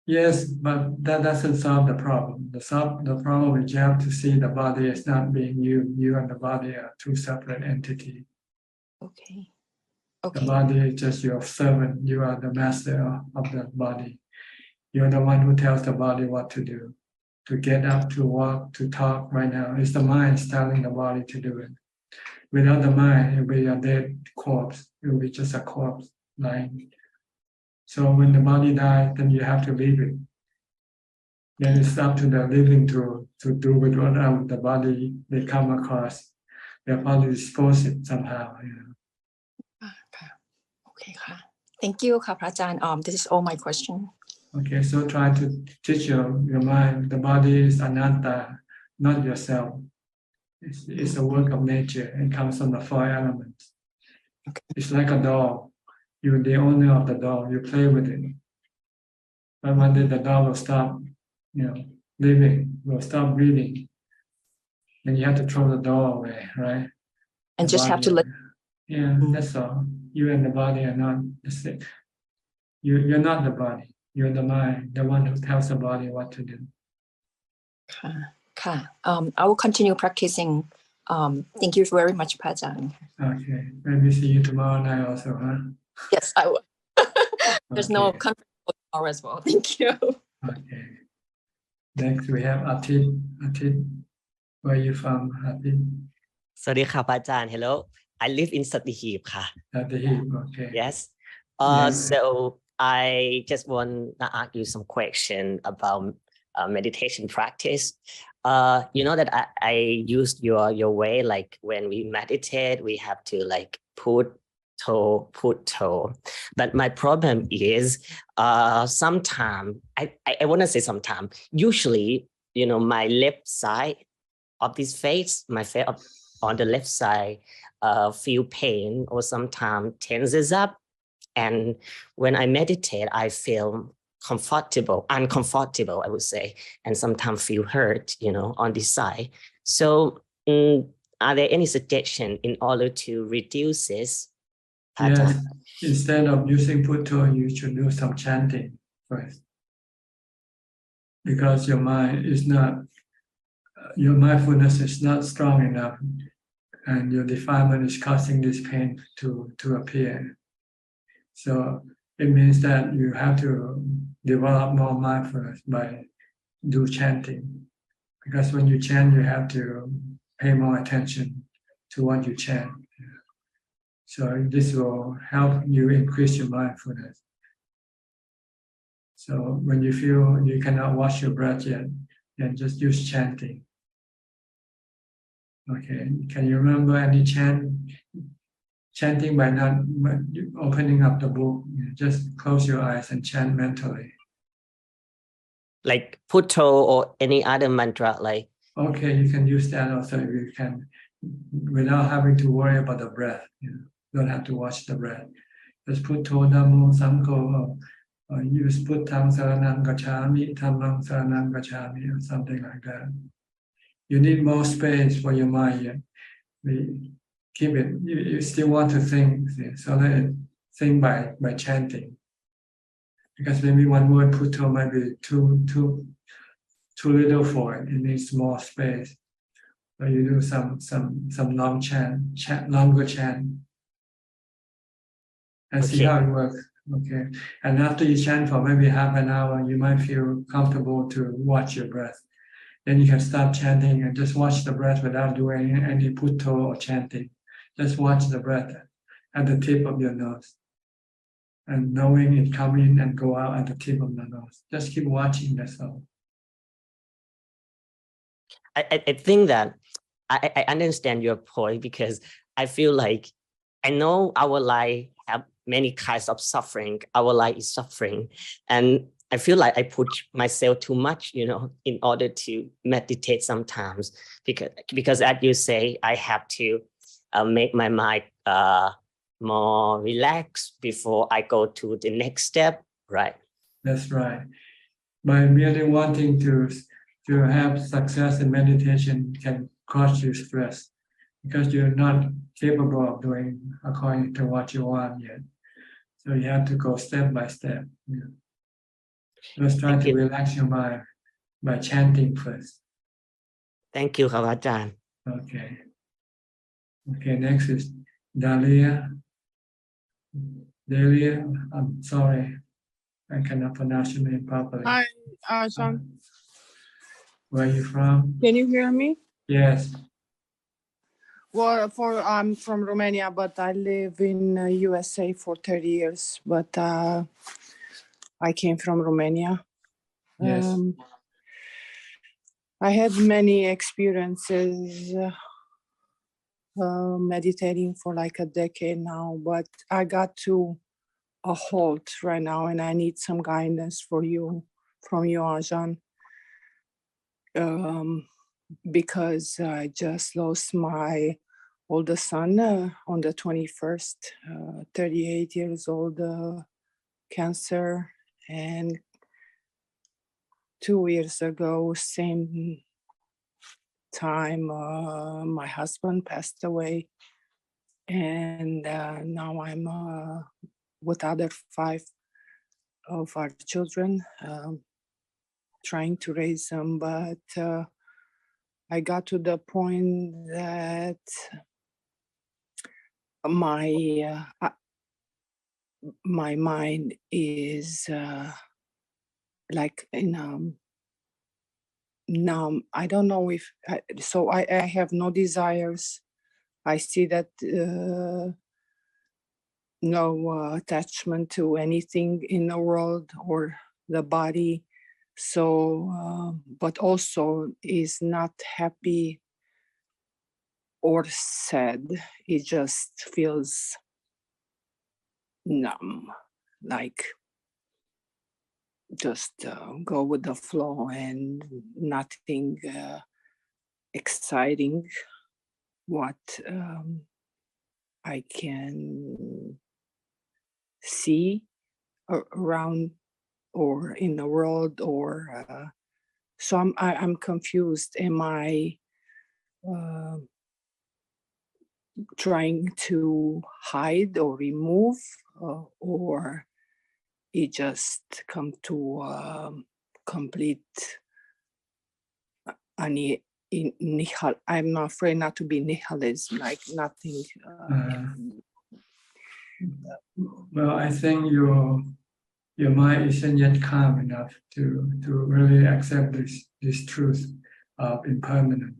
Yes, but that doesn't solve the problem. The problem is you have to see the body as not being you. You and the body are two separate entities. Okay. The body is just your servant. You are the master of the body. You're the one who tells the body what to do, to get up, to walk, to talk. Right now, it's the mind telling the body to do it. Without the mind, it will be a dead corpse. It will be just a corpse lying. So when the body dies, then you have to leave it. Then it's up to the living to do with what the body they come across. Their body dispose it somehow. You know. Okay. Thank you, Prajaan. This is all my question. Okay, so try to teach your mind. The body is anatta, not yourself. It's a work of nature. It comes from the four elements. Okay. It's like a doll. You're the owner of the doll. You play with it. But one day the doll will stop, living, will stop breathing. Then you have to throw the doll away, right? And just have to let. Yeah, that's all. You and the body are not the same. You're not the body. You're the mind, the one who tells the body what to do. I will continue practicing. Thank you very much, Prajaan. Okay, maybe see you tomorrow night also, huh? Yes, I will. There's no conference tomorrow as well. Thank you. Okay. Next we have Atit. Atit, where are you from, Atit? สวัสดีค่ะพระอาจารย์ Hello, I live in Sattahip ค่ะ Sattahip, okay. Yes. So I just want to ask you some question about meditation practice. You know that I used your way, like when we meditate, we have to like put toe. But my problem is sometimes I want to say sometimes, usually, my left side of this face, my face on the left side feel pain or sometimes tenses up. And when I meditate, I feel uncomfortable, I would say, and sometimes feel hurt, on this side. So are there any suggestions in order to reduce this pattern? Yes, instead of using putto, you should do some chanting first. Because your mindfulness is not strong enough, and your defilement is causing this pain to appear. So it means that you have to develop more mindfulness by do chanting. Because when you chant, you have to pay more attention to what you chant. So this will help you increase your mindfulness. So when you feel you cannot watch your breath yet, then just use chanting. Okay, can you remember any chanting by not opening up the book? Just close your eyes and chant mentally. Like Putto or any other mantra, like. Okay, you can use that also. You can, without having to worry about the breath. Don't have to watch the breath. Just Putto, Dhammo, Sangho, or use Puttang Saranam Gacchami, Dhammam Saranam Gacchami, or something like that. You need more space for your mind. We keep it. You still want to think, so let it think by chanting. Because maybe one word Putto might be too little for it. It needs more space. So you do some long chant, longer chant, and see how it works. Okay. And after you chant for maybe half an hour, you might feel comfortable to watch your breath. Then you can stop chanting and just watch the breath without doing any Putto or chanting. Just watch the breath at the tip of your nose. And knowing it come in and go out at the tip of the nose. Just keep watching, that's all. I think that I understand your point, because I feel like I know our life have many kinds of suffering. Our life is suffering. And I feel like I push myself too much, in order to meditate sometimes, because as you say, I have to make my mind more relaxed before I go to the next step, right? That's right. By merely wanting to have success in meditation can cause you stress, because you're not capable of doing according to what you want yet. So you have to go step by step. Just try to relax your mind by chanting first. Thank you, Ajahn. Okay. Okay, next is Dahlia. Dahlia, I'm sorry, I cannot pronounce your name properly. Hi, Ajahn. Where are you from? Can you hear me? Yes. Well, I'm from Romania, but I live in USA for 30 years. But I came from Romania. Yes. I had many experiences meditating for like a decade now, but I got to a halt right now, and I need some guidance from you, Ajahn. Because I just lost my oldest son on the 21st, 38 years old, cancer. And 2 years ago, same time, my husband passed away. And now I'm with other 5 of our children, trying to raise them. But I got to the point that my mind is like numb. I don't know if so I have no desires. I see that no attachment to anything in the world or the body. So, but also is not happy or sad. It just feels numb, like just go with the flow and nothing exciting what I can see around or in the world, or so I'm confused. Am I trying to hide or remove, or it just come to complete I'm not afraid not to be nihilism, like nothing. Well, I think your mind isn't yet calm enough to really accept this truth of impermanence.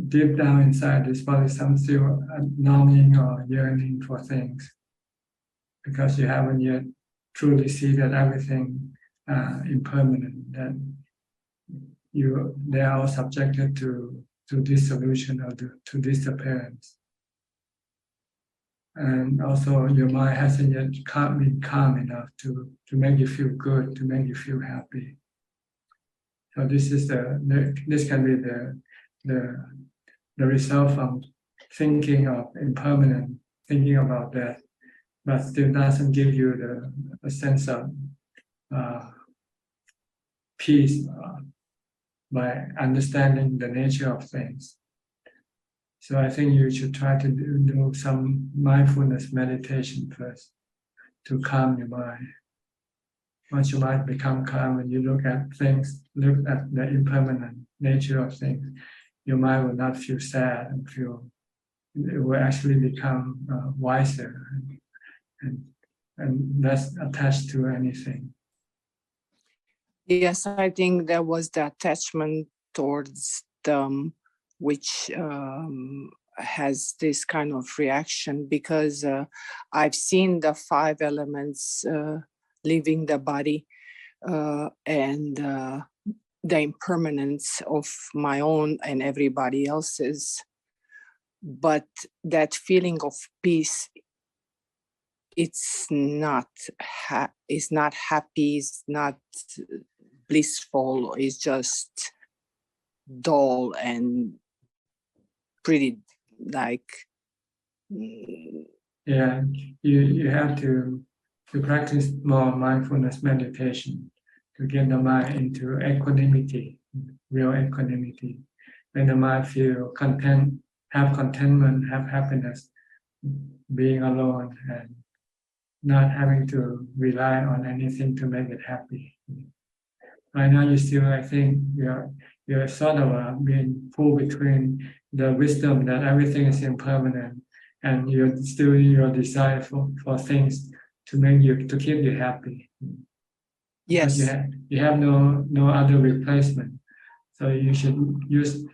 deep down inside, there's probably some still longing or yearning for things, because you haven't yet truly see that everything impermanent, that they are all subjected to dissolution or to disappearance. And also your mind hasn't yet been calm enough to make you feel good, to make you feel happy. So this is this can be the result from thinking of impermanent, thinking about that, but still doesn't give you a sense of peace by understanding the nature of things. So I think you should try to do some mindfulness meditation first to calm your mind. Once your mind becomes calm and you look at things, look at the impermanent nature of things, your mind will not feel sad and it will actually become wiser and less attached to anything. Yes, I think there was the attachment towards them, which has this kind of reaction, because I've seen the 5 elements leaving the body and the impermanence of my own and everybody else's. But that feeling of peace, it's not happy, it's not blissful, it's just dull and pretty like. Yeah, you have to practice more mindfulness meditation to get the mind into equanimity, real equanimity. When the mind feel content, have contentment, have happiness, being alone and not having to rely on anything to make it happy. Right now, you still, I think, you're sort of being pulled between the wisdom that everything is impermanent and your desire for things to keep you happy. Yes. You have no other replacement. So you should use,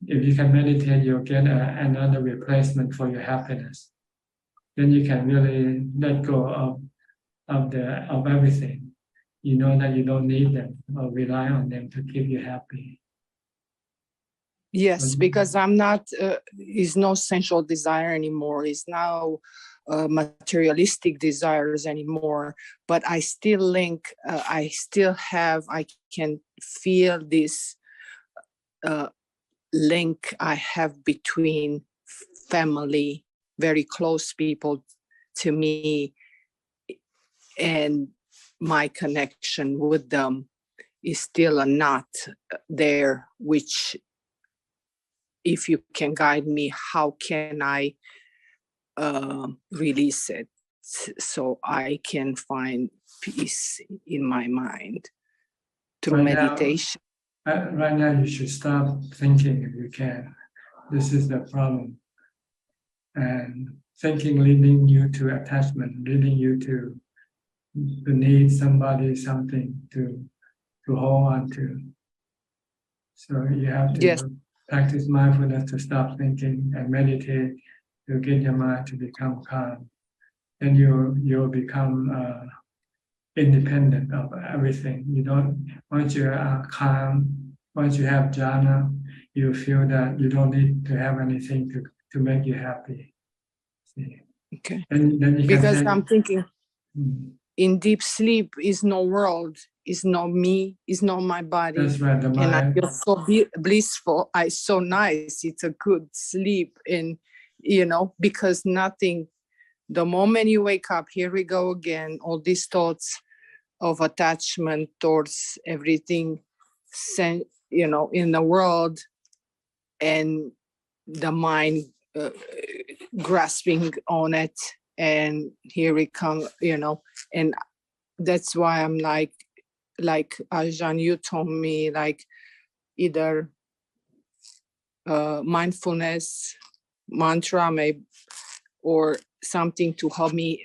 if you can meditate, you'll get another replacement for your happiness. Then you can really let go of everything. You know that you don't need them or rely on them to keep you happy. Yes, because I'm not, is no sensual desire anymore. It's now materialistic desires anymore. But I still link, I can feel this link I have between family, very close people to me, and my connection with them is still a knot there, which if you can guide me, how can I release it so I can find peace in my mind through meditation? Right now, you should stop thinking if you can. This is the problem. And thinking leading you to attachment, leading you to need somebody, something to hold on to. So you have to practice mindfulness to stop thinking and meditate to get your mind to become calm. Then you'll become independent of everything. Once you are calm, once you have jhana, you feel that you don't need to have anything to make you happy. See? Okay. And then because I'm thinking, in deep sleep is no world, is not me, is not my body. That's right, the mind. And I feel so blissful. It's so nice. It's a good sleep. And, because nothing, the moment you wake up, here we go again, all these thoughts of attachment towards everything, in the world, and the mind grasping on it. And here we come, and that's why I'm like Ajahn, you told me, like either mindfulness, mantra, maybe, or something to help me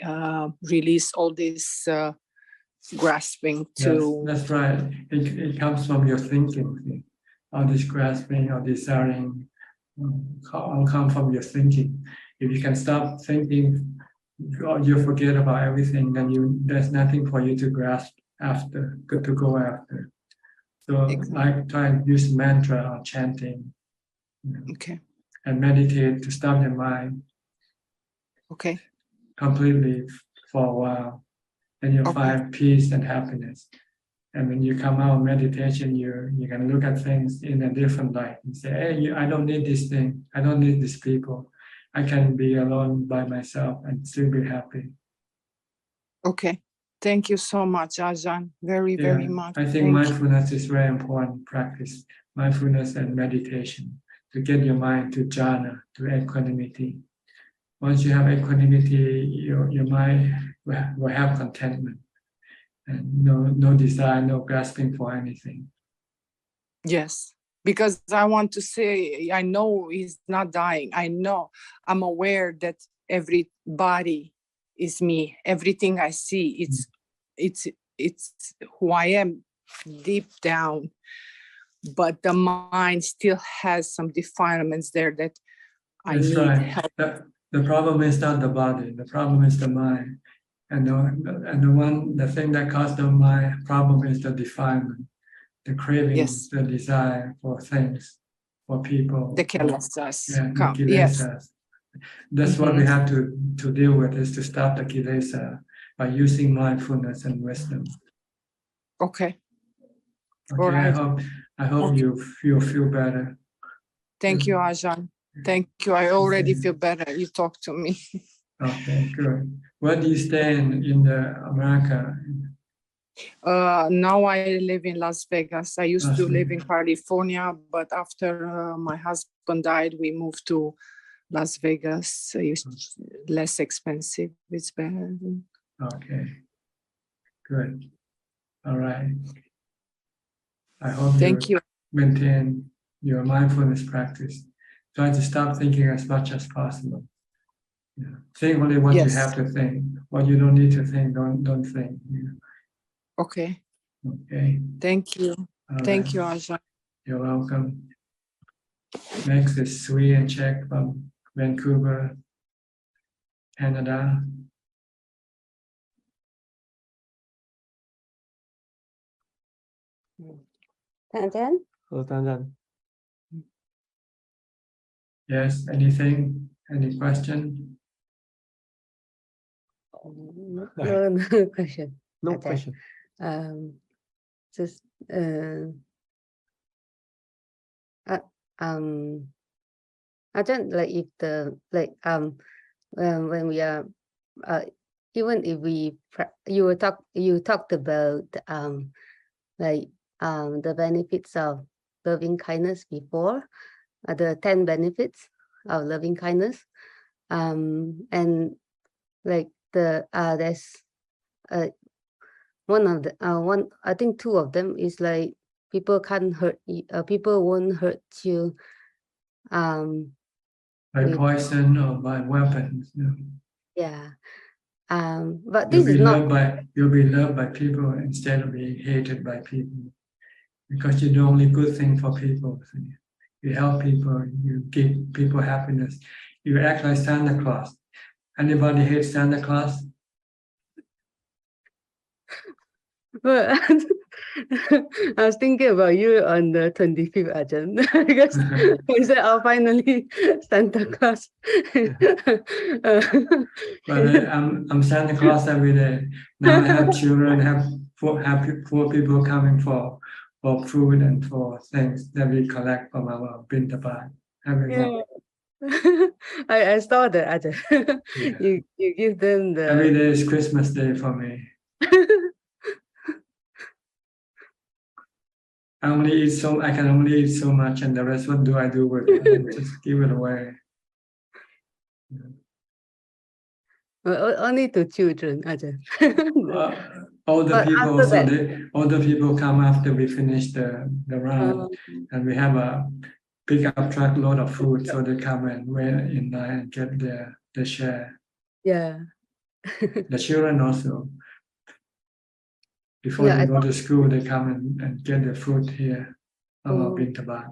release all this grasping to. That's right. It comes from your thinking, all this grasping or desiring all come from your thinking. If you can stop thinking, you forget about everything, then there's nothing for you to grasp after, to go after. So like try and use mantra or chanting. Okay. And meditate to stop your mind. Okay. Completely for a while. Then you'll find peace and happiness. And when you come out of meditation, you can look at things in a different light and say, hey, I don't need this thing. I don't need these people. I can be alone by myself and still be happy. Okay. Thank you so much, Ajahn. Very, very much. I think mindfulness is very important practice. Mindfulness and meditation to get your mind to jhana, to equanimity. Once you have equanimity, your mind will have contentment and no desire, no grasping for anything. Yes, because I want to say, I know he's not dying. I know, I'm aware that every body is me. Everything I see, it's who I am deep down. But the mind still has some defilements there that I need help. The problem is not the body. The problem is the mind. And the thing that caused the mind problem is the defilement, the craving, the desire for things, for people. The kilesas. The kilesas. That's what we have to deal with, is to stop the kilesa by using mindfulness and wisdom. Okay. All right. I hope you feel better. Thank you, Ajahn. Thank you. I already feel better. You talk to me. Okay, good. Where do you stay in America? Now I live in Las Vegas. I used to live in California, but after my husband died, we moved to Las Vegas. It's less expensive. It's better. Okay, good. All right. I hope you maintain your mindfulness practice. Try to stop thinking as much as possible. Yeah. Think only what you have to think. What you don't need to think, don't think. Yeah. Okay. Okay. Thank you. Thank you, Ajahn. You're welcome. Next is Sui and Czech from Vancouver, Canada. Ajahn? Yes, anything? Any question? No question. No question. Just Ajahn, like if when we are even if we you talked about the benefits of loving kindness before, the 10 benefits of loving kindness, and like there's one I think 2 of them is like people can't hurt you, people won't hurt you by poison or by weapons. Yeah. But You'll this is not you'll be loved by people instead of being hated by people, because you do only good thing for people. So you help people, you give people happiness. You act like Santa Claus. Anybody hate Santa Claus? Well, I was thinking about you on the 25th, Ajahn, because I said, "Oh, finally, Santa Claus." But I'm Santa Claus every day. Now I have children, have poor people coming for food and for things that we collect from our bintabat every month. I saw that, Ajahn. You give them the every day is Christmas Day for me. I can only eat so much, and the rest, what do I do with it? I just give it away. Well, only to children, Ajahn. Older people also, older people come after we finish the round, and we have a pickup truck load of food, so they come and wait in line and get their share. Yeah. The children also. Before they go to school, they come and get the food here from our bintabat.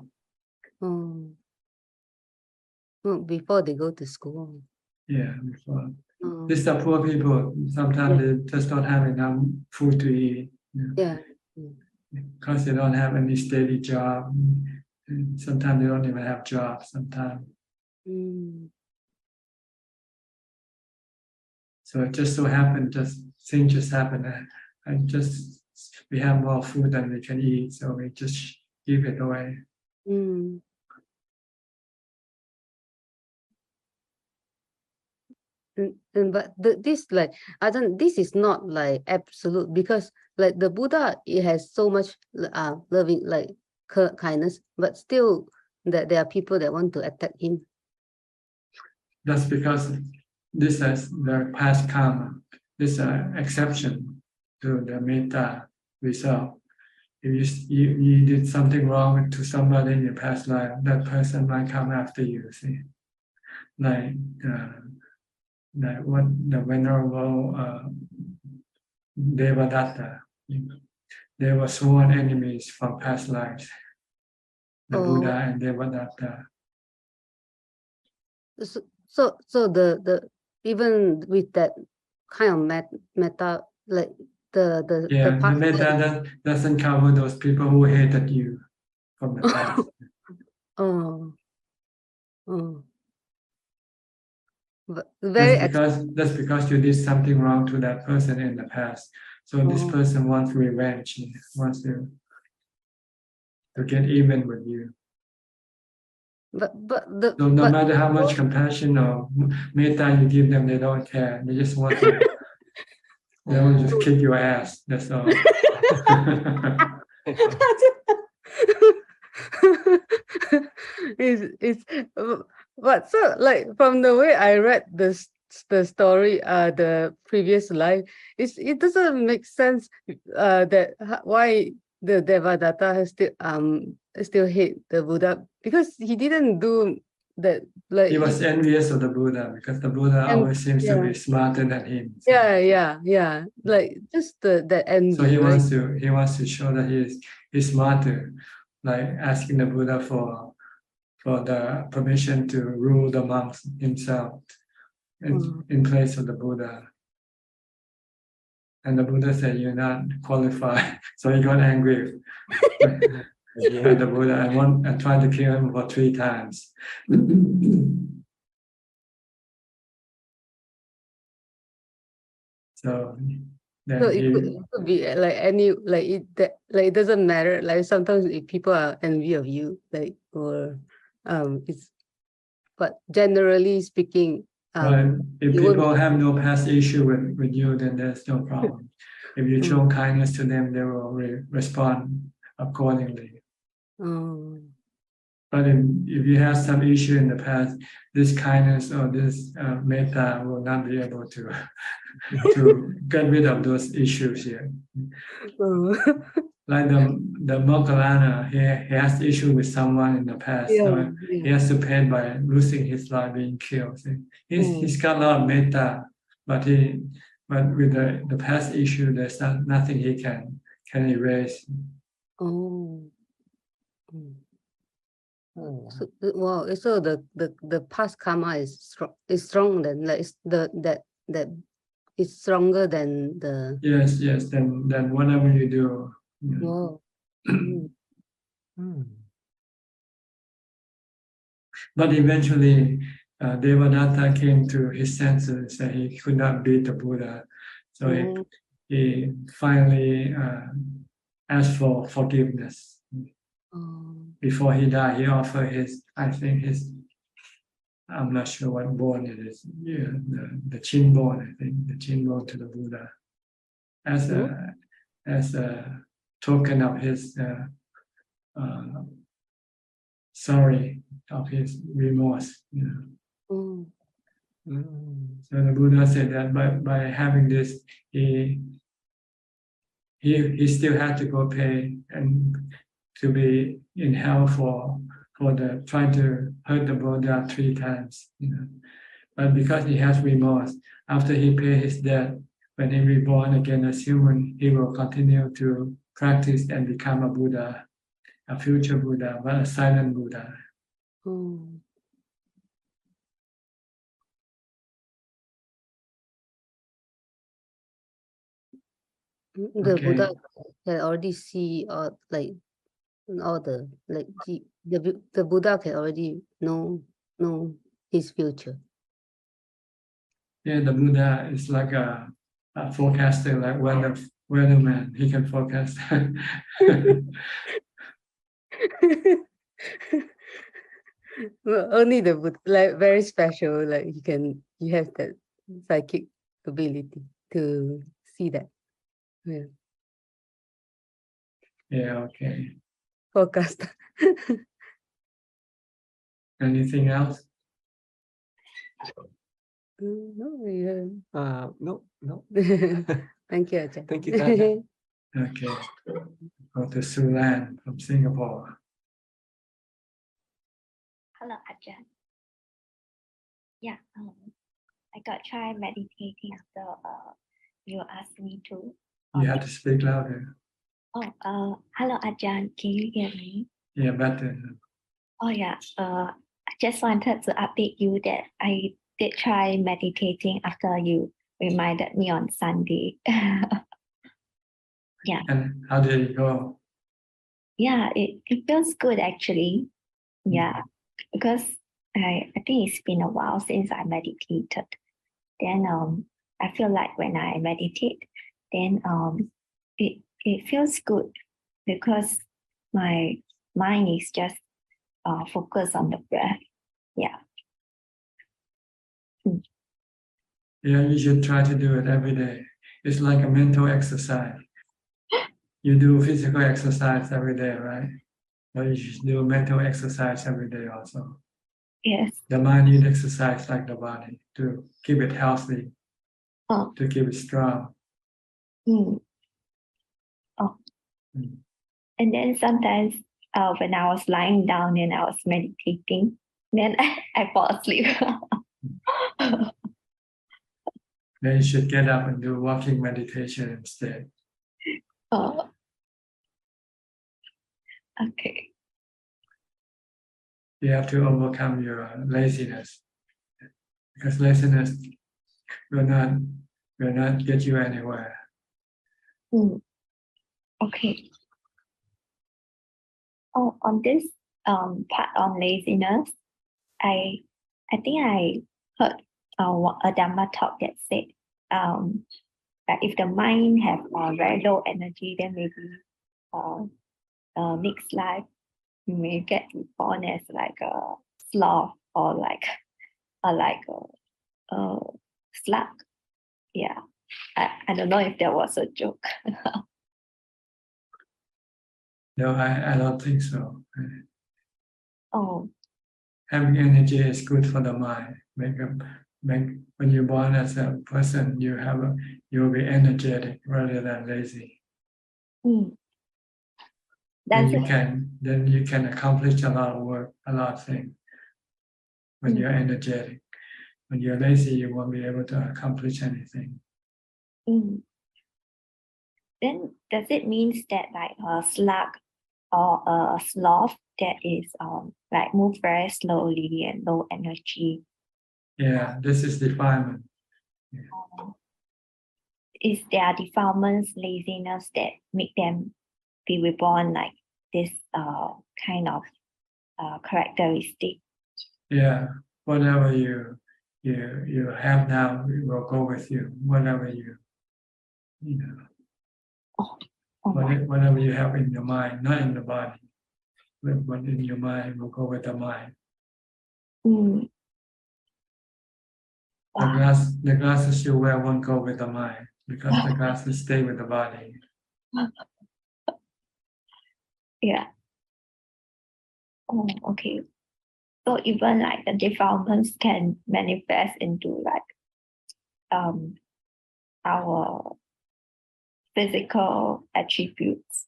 before they go to school. Yeah, before. Oh, These are poor people. Sometimes they just don't have enough food to eat. yeah. Because they don't have any steady job. And sometimes they don't even have jobs. Sometimes. So it just so happened, things just happen, and just we have more food than we can eat, so we just give it away. But this like this is not like absolute, because like the Buddha, it has so much loving, like kindness, but still that there are people that want to attack him. That's because this is the past karma. This is an exception to the metta result. If you did something wrong to somebody in your past life, that person might come after you. See, like what the venerable Devadatta, they were sworn enemies from past lives. The Buddha and Devadatta. So the even with that kind of metta, like the metta doesn't cover those people who hated you from the past. But that's because you did something wrong to that person in the past. So this person wants revenge, wants to get even with you. So no matter how much compassion or metta you give them, they don't care. They just want to. They want to just kick your ass. That's all. it's but so like from the way I read the story, the previous life, it doesn't make sense that why the Devadatta has still hate the Buddha, because he didn't do that. Like he was envious of the Buddha because the Buddha always seems to be smarter than him. So. Yeah. Like just that envy. So he wants to show that he's smarter, like asking the Buddha for the permission to rule the monks himself in place of the Buddha. And the Buddha said, "You're not qualified." So he got angry at the Buddha and tried to kill him for 3 times. So it could be like any, like it doesn't matter. Like sometimes if people are envy of you, like, or it's, but generally speaking, if people have no past issue with you, then there's no problem. If you show kindness to them, they will respond accordingly. But if you have some issue in the past, this kindness or this metta will not be able to get rid of those issues here. Like the Moggallana, he has issue with someone in the past. So he has to pay by losing his life, being killed. He's got a lot of metta, but with the past issue, there's nothing he can erase. So, wow! So the past karma is strong than, like, that is stronger than the. Yes. Then whatever you do. Wow. But eventually, Devadatta came to his senses that he could not beat the Buddha, so he finally asked for forgiveness. Before he died, he offered I'm not sure what bone it is, the chin bone, I think, the chin bone to the Buddha, as a token of his sorry, of his remorse. So the Buddha said that by having this, he still had to go pay and to be in hell for the trying to hurt the Buddha 3 times. But because he has remorse, after he pays his debt, when he reborn again as human, he will continue to practice and become a Buddha, a future Buddha, but a silent Buddha. The Okay. Buddha can already see all the the Buddha can already know his future. Yeah, the Buddha is like a forecaster, like weatherman. He can forecast. Well, only the Buddha, like very special, like he has that psychic ability to see that. Yeah. Yeah, okay. Forecast. Anything else? No, yeah. No. Thank you, Ajahn. Thank you, Ajahn. Okay. Go to Sulan from Singapore. Hello, Ajahn. Yeah, I got try meditating after you asked me to. You have to speak louder. Hello, Ajahn. Can you hear me? Yeah, better. Oh yeah. I just wanted to update you that I did try meditating after you reminded me on Sunday. Yeah. And how did it go? Yeah, it feels good actually. Yeah, because I think it's been a while since I meditated. Then I feel like when I meditate, then it feels good because my mind is just focused on the breath. Yeah. Yeah, you should try to do it every day. It's like a mental exercise. You do physical exercise every day, right? But you should do mental exercise every day also. Yes. The mind needs exercise like the body to keep it healthy, to keep it strong. Oh. And then sometimes when I was lying down and I was meditating, then I fall asleep. Then you should get up and do walking meditation instead. Okay. You have to overcome your laziness, because laziness will not get you anywhere. Okay. Oh, on this part on laziness, I think I heard a Dhamma talk that said that if the mind have very low energy, then maybe next life you may get born as like a sloth or like a slug. Yeah, I don't know if that was a joke. No, I don't think so. Oh. Having energy is good for the mind. When you're born as a person, you'll be energetic rather than lazy. Then you can accomplish a lot of work, a lot of things. When you're energetic, when you're lazy, you won't be able to accomplish anything. Then does it mean that like a slug or a sloth that is like move very slowly and low energy? Yeah, this is defilement. Is there defilements, laziness that make them be reborn like this kind of characteristic? Yeah, whatever you have now will go with you. Whatever you know, whatever you have in your mind, not in the body, but in your mind will go with the mind. The glasses you wear won't go with the mind because the glasses stay with the body. Yeah. Oh, okay. So even like the defilements can manifest into like our physical attributes.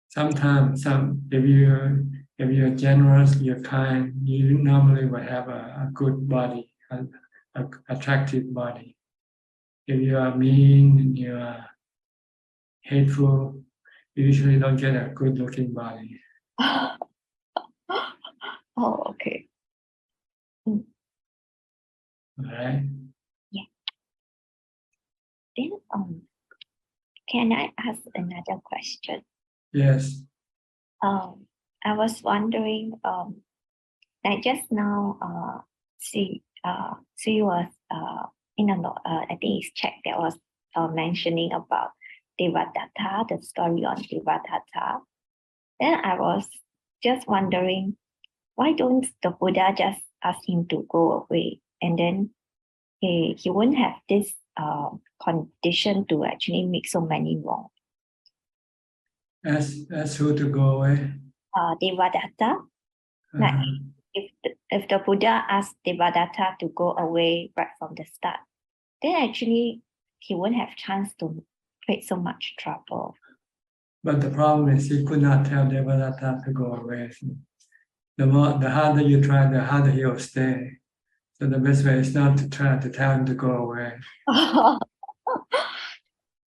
Sometimes, if you're generous, you're kind, you normally will have a good body, an attractive body. If you are mean and you are hateful, you usually don't get a good-looking body. Oh, okay. All right. Yeah. can I ask another question? Yes. I was wondering, like just now, she was I think it's chat that was mentioning about Devadatta, the story on Devadatta. Then I was just wondering, why don't the Buddha just ask him to go away, and then he wouldn't have this condition to actually make so many wrong. Ask who to go away? Devadatta. Like if the Buddha asked Devadatta to go away right from the start, then actually he wouldn't have chance to create so much trouble. But the problem is he could not tell Devadatta to go away. The harder you try, the harder he will stay. So the best way is not to try to tell him to go away.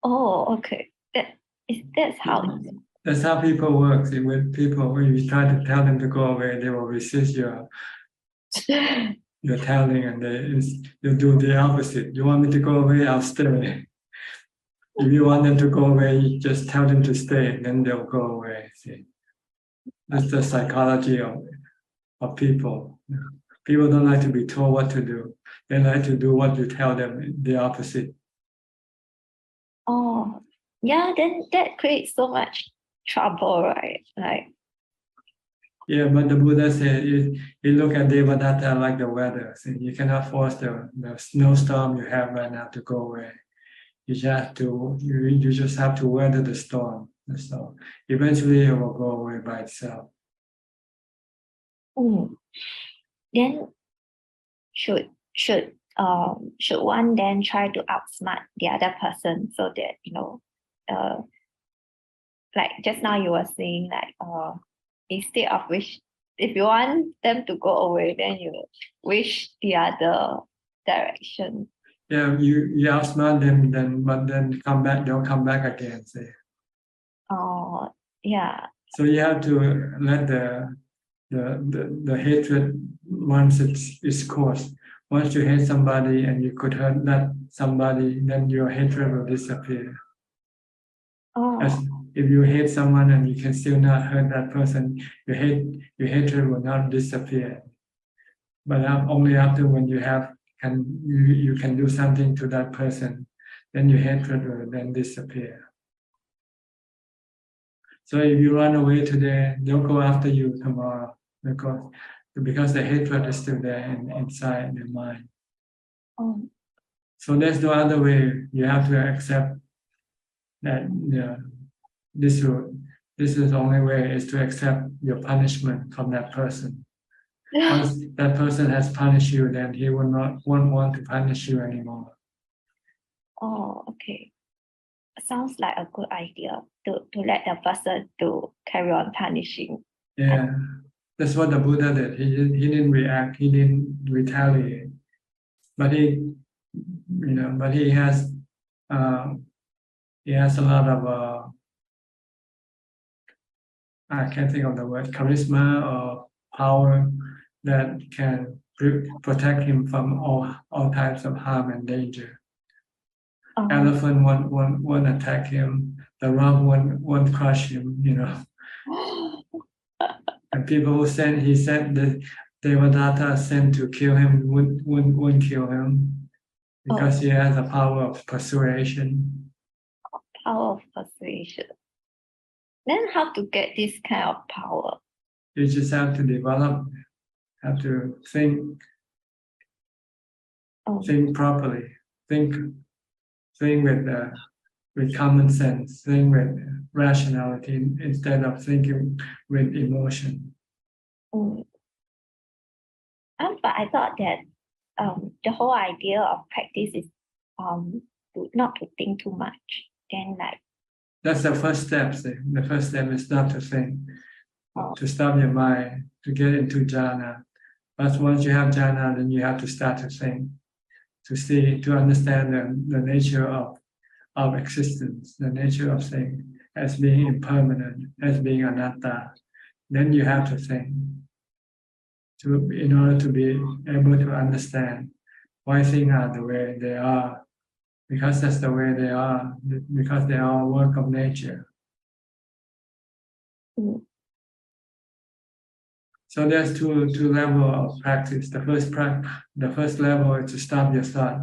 Oh, okay. That's how it is. That's how people work. See, with people, when you try to tell them to go away, they will resist your telling, and you do the opposite. You want me to go away? I'll stay. If you want them to go away, you just tell them to stay, and then they'll go away. See, that's the psychology of people. People don't like to be told what to do. They like to do what you tell them, the opposite. Oh, yeah, then that creates so much trouble, right? Like, yeah, but the Buddha said, you look at Devadatta like the weather. So you cannot force the snowstorm you have right now to go away. You just have to weather the storm. So eventually it will go away by itself. Then should one then try to outsmart the other person so that like just now you were saying, like instead of if you want them to go away, then you wish the other direction. Yeah, you outsmart them, but then they'll come back again. Say. Oh, yeah. So you have to let the hatred once its course. Once you hate somebody and you could hurt that somebody, then your hatred will disappear. If you hate someone and you can still not hurt that person, your hatred will not disappear. But only after when you can do something to that person, then your hatred will then disappear. So if you run away today, they'll go after you tomorrow because the hatred is still there inside their mind. So there's no other way. You have to accept that this is the only way is to accept your punishment from that person. Once that person has punished you, then he won't want to punish you anymore. Oh, okay. Sounds like a good idea to let the person to carry on punishing. Yeah, that's what the Buddha did. He didn't react. He didn't retaliate. But he has a lot of I can't think of the word, charisma or power that can protect him from all types of harm and danger. Elephant won't attack him. The rock won't crush him. And people who he sent the Devadatta sent to kill him wouldn't kill him because he has a power of persuasion. Power of persuasion. Then how to get this kind of power? You just have to develop, have to think properly, think with common sense, think with rationality instead of thinking with emotion. But I thought that the whole idea of practice is not to think too much. Then that's the first step. The first step is not to think, to stop your mind, to get into jhana. But once you have jhana, then you have to start to think, to understand the nature of existence, the nature of things as being impermanent, as being anatta. Then you have to think in order to be able to understand why things are the way they are. because that's the way they are, because they are a work of nature. So there's two levels of practice. The first level is to stop your thought,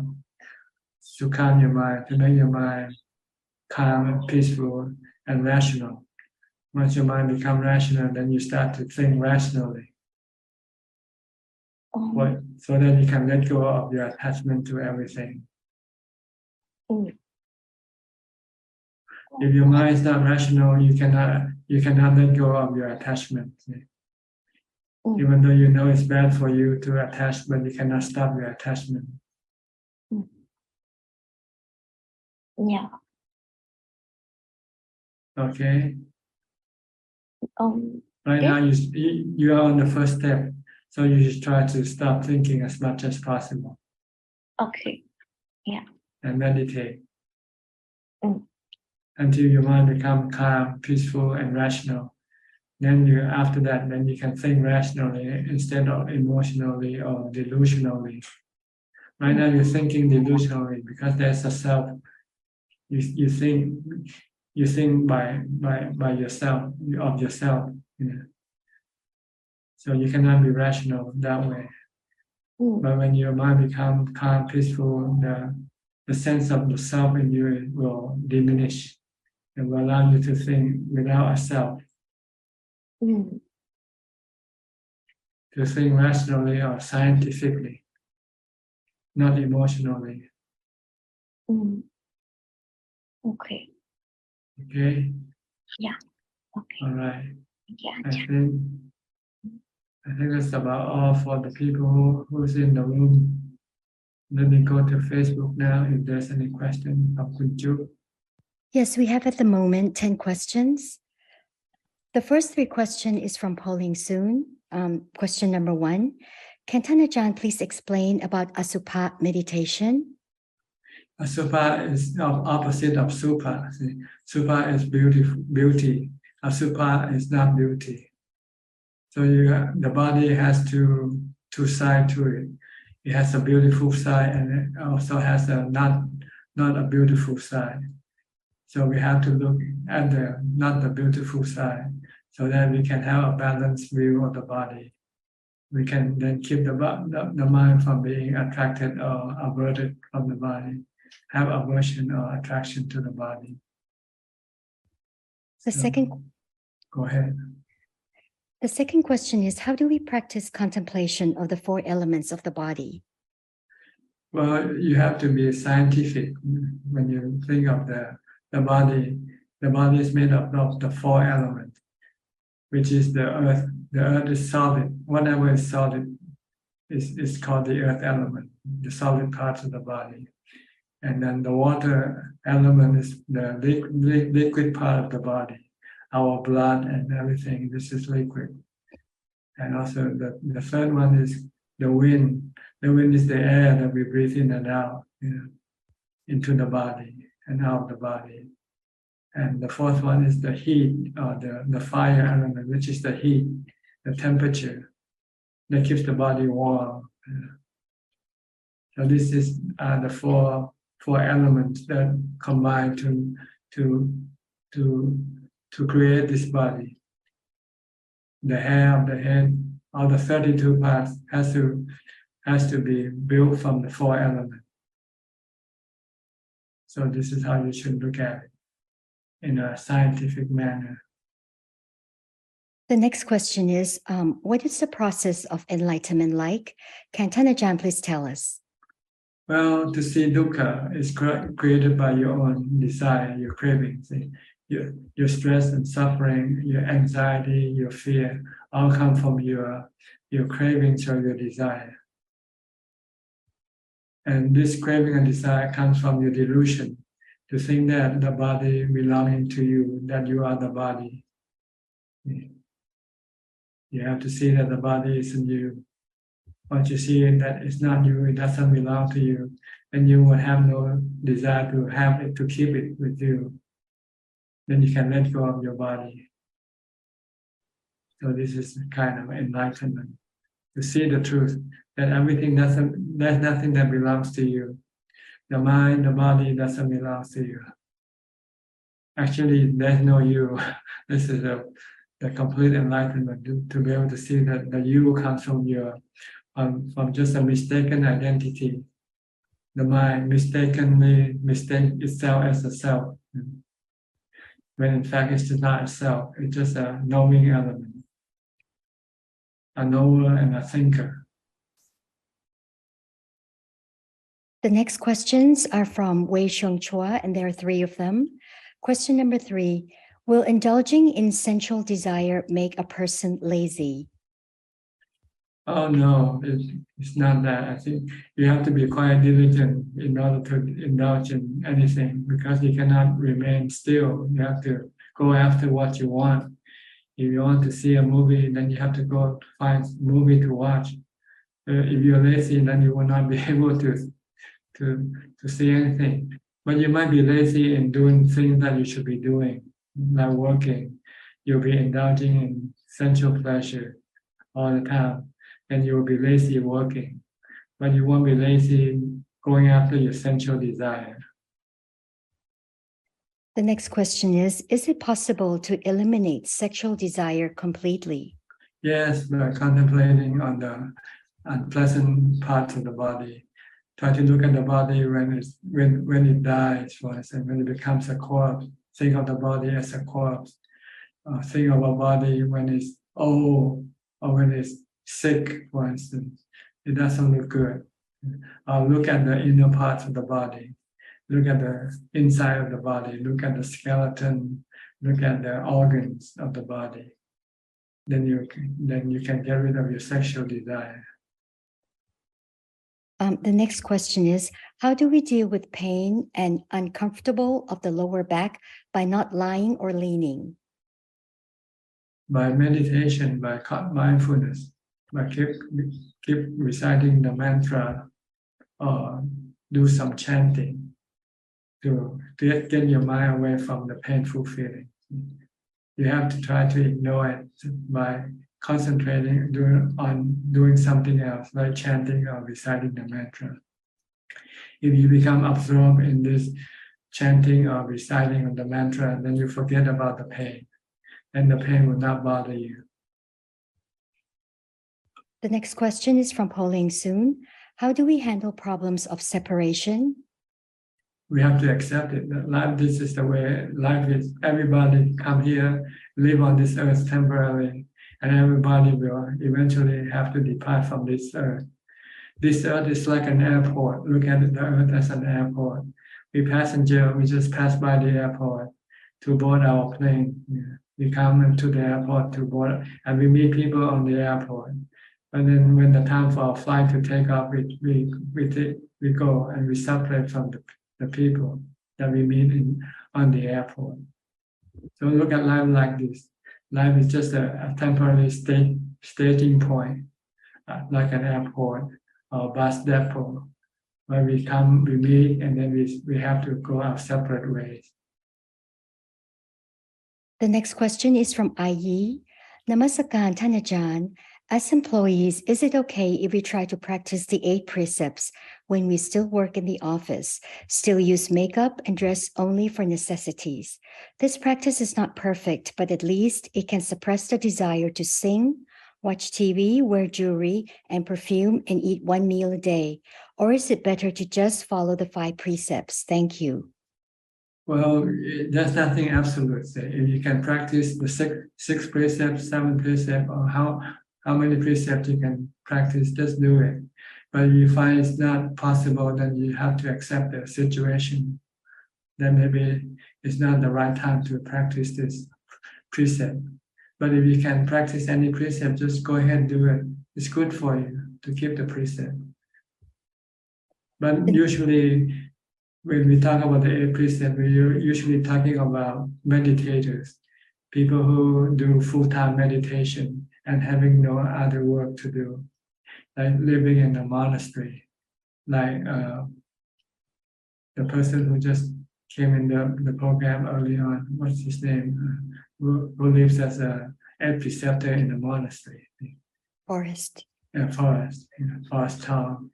to calm your mind, to make your mind calm and peaceful and rational. Once your mind becomes rational, then you start to think rationally. So that you can let go of your attachment to everything. If your mind is not rational, you cannot let go of your attachment. Even though you know it's bad for you to attach, but you cannot stop your attachment. Yeah. Okay. Right now you are on the first step, so you should try to stop thinking as much as possible. Okay. Yeah. And meditate until your mind becomes calm, peaceful, and rational. Then after that, then you can think rationally instead of emotionally or delusionally. Right now you're thinking delusionally because there's a self. You think by yourself, of yourself. So you cannot be rational that way. But when your mind becomes calm, peaceful, the sense of the self in you will diminish and will allow you to think without a self. To think rationally or scientifically, not emotionally. Okay. Okay? Yeah. Okay. All right. Yeah. I think that's about all for the people who's in the room. Let me go to Facebook now if there's any question of Kunju. Yes, we have at the moment 10 questions. The first 3 questions is from Pauline Soon. Question number 1, can Ajahn please explain about Asubha meditation? Asubha is the opposite of Supha. Supha is beauty. Asubha is not beauty. So the body has two sides to it. It has a beautiful side and it also has a not a beautiful side. So we have to look at not the beautiful side, so that we can have a balanced view of the body. We can then keep the mind from being attracted or averted from the body, have aversion or attraction to the body. Go ahead. The second question is, how do we practice contemplation of the 4 elements of the body? Well, you have to be scientific when you think of the body. The body is made up of the 4 elements, which is the earth. The earth is solid. Whatever is solid is called the earth element, the solid parts of the body. And then the water element is the liquid part of the body. Our blood and everything, this is liquid. And also the third one is the wind. The wind is the air that we breathe in and out, into the body and out of the body. And the fourth one is the heat, or the fire element, which is the heat, the temperature that keeps the body warm. So this is the four elements that combine to create this body. The hair of the head, all the 32 parts has to be built from the 4 elements. So this is how you should look at it in a scientific manner. The next question is, what is the process of enlightenment like? Can Ajahn please tell us? Well, to see dukkha is created by your own desire, your cravings. Your stress and suffering, your anxiety, your fear, all come from your cravings or your desire. And this craving and desire comes from your delusion, to think that the body belonging to you, that you are the body. You have to see that the body isn't you. Once you see that it's not you, it doesn't belong to you, then you will have no desire to have it, to keep it with you. Then you can let go of your body. So this is kind of enlightenment. To see the truth, that there's nothing that belongs to you. the mind, the body doesn't belong to you. Actually, there's no you. This is the complete enlightenment to be able to see that the you comes from from just a mistaken identity. The mind mistakenly mistake itself as a self, when in fact it's just not a self. It's just a knowing element, a knower and a thinker. The next questions are from Wei Xiong Chua, and there are 3 of them. Question number 3, will indulging in sensual desire make a person lazy? Oh no, it's not that. I think you have to be quite diligent in order to indulge in anything, because you cannot remain still. You have to go after what you want. If you want to see a movie, then you have to go find a movie to watch. If you're lazy, then you will not be able to see anything. But you might be lazy in doing things that you should be doing, like working. You'll be indulging in sensual pleasure all the time, and you will be lazy working. But you won't be lazy going after your sensual desire. The next question is it possible to eliminate sexual desire completely? Yes, by contemplating on the unpleasant parts of the body. Try to look at the body when it dies, for instance, when it becomes a corpse. Think of the body as a corpse. Think of a body when it's old or when it's sick, for instance. It doesn't look good. Look at the inner parts of the body. Look at the inside of the body. Look at the skeleton. Look at the organs of the body. Then you can get rid of your sexual desire. The next question is, how do we deal with pain and uncomfortable of the lower back by not lying or leaning? By meditation, by mindfulness, by keep reciting the mantra, or do some chanting to get your mind away from the painful feeling. You have to try to ignore it by concentrating on doing something else, like chanting or reciting the mantra. If you become absorbed in this chanting or reciting of the mantra, then you forget about the pain, and the pain will not bother you. The next question is from Pauline Soon. How do we handle problems of separation? We have to accept it. That life, this is the way life is. Everybody come here, live on this earth temporarily, and everybody will eventually have to depart from this earth. This earth is like an airport. Look at the earth as an airport. We passenger, we just pass by the airport to board our plane. We come into the airport to board, and we meet people on the airport. And then when the time for our flight to take off, we go and we separate from the people that we meet on the airport. So look at life like this. Life is just a temporary staging point, like an airport or bus depot, where we come, we meet, and then we have to go our separate ways. The next question is from Ayi. Namaskar,ท่านอาจารย์. As employees, is it okay if we try to practice the 8 precepts when we still work in the office, still use makeup and dress only for necessities? This practice is not perfect, but at least it can suppress the desire to sing, watch TV, wear jewelry and perfume, and eat 1 meal a day. Or is it better to just follow the 5 precepts? Thank you. Well, there's nothing absolute. If you can practice the 6 precepts, 7 precepts, or how many precepts you can practice, just do it. But if you find it's not possible, then you have to accept the situation. Then maybe it's not the right time to practice this precept. But if you can practice any precept, just go ahead and do it. It's good for you to keep the precept. But usually, when we talk about the 8 precepts, we're usually talking about meditators, people who do full-time meditation and having no other work to do, like living in a monastery, like the person who just came in the program early on, what's his name, who lives as a preceptor in the monastery. Forest. Forest town.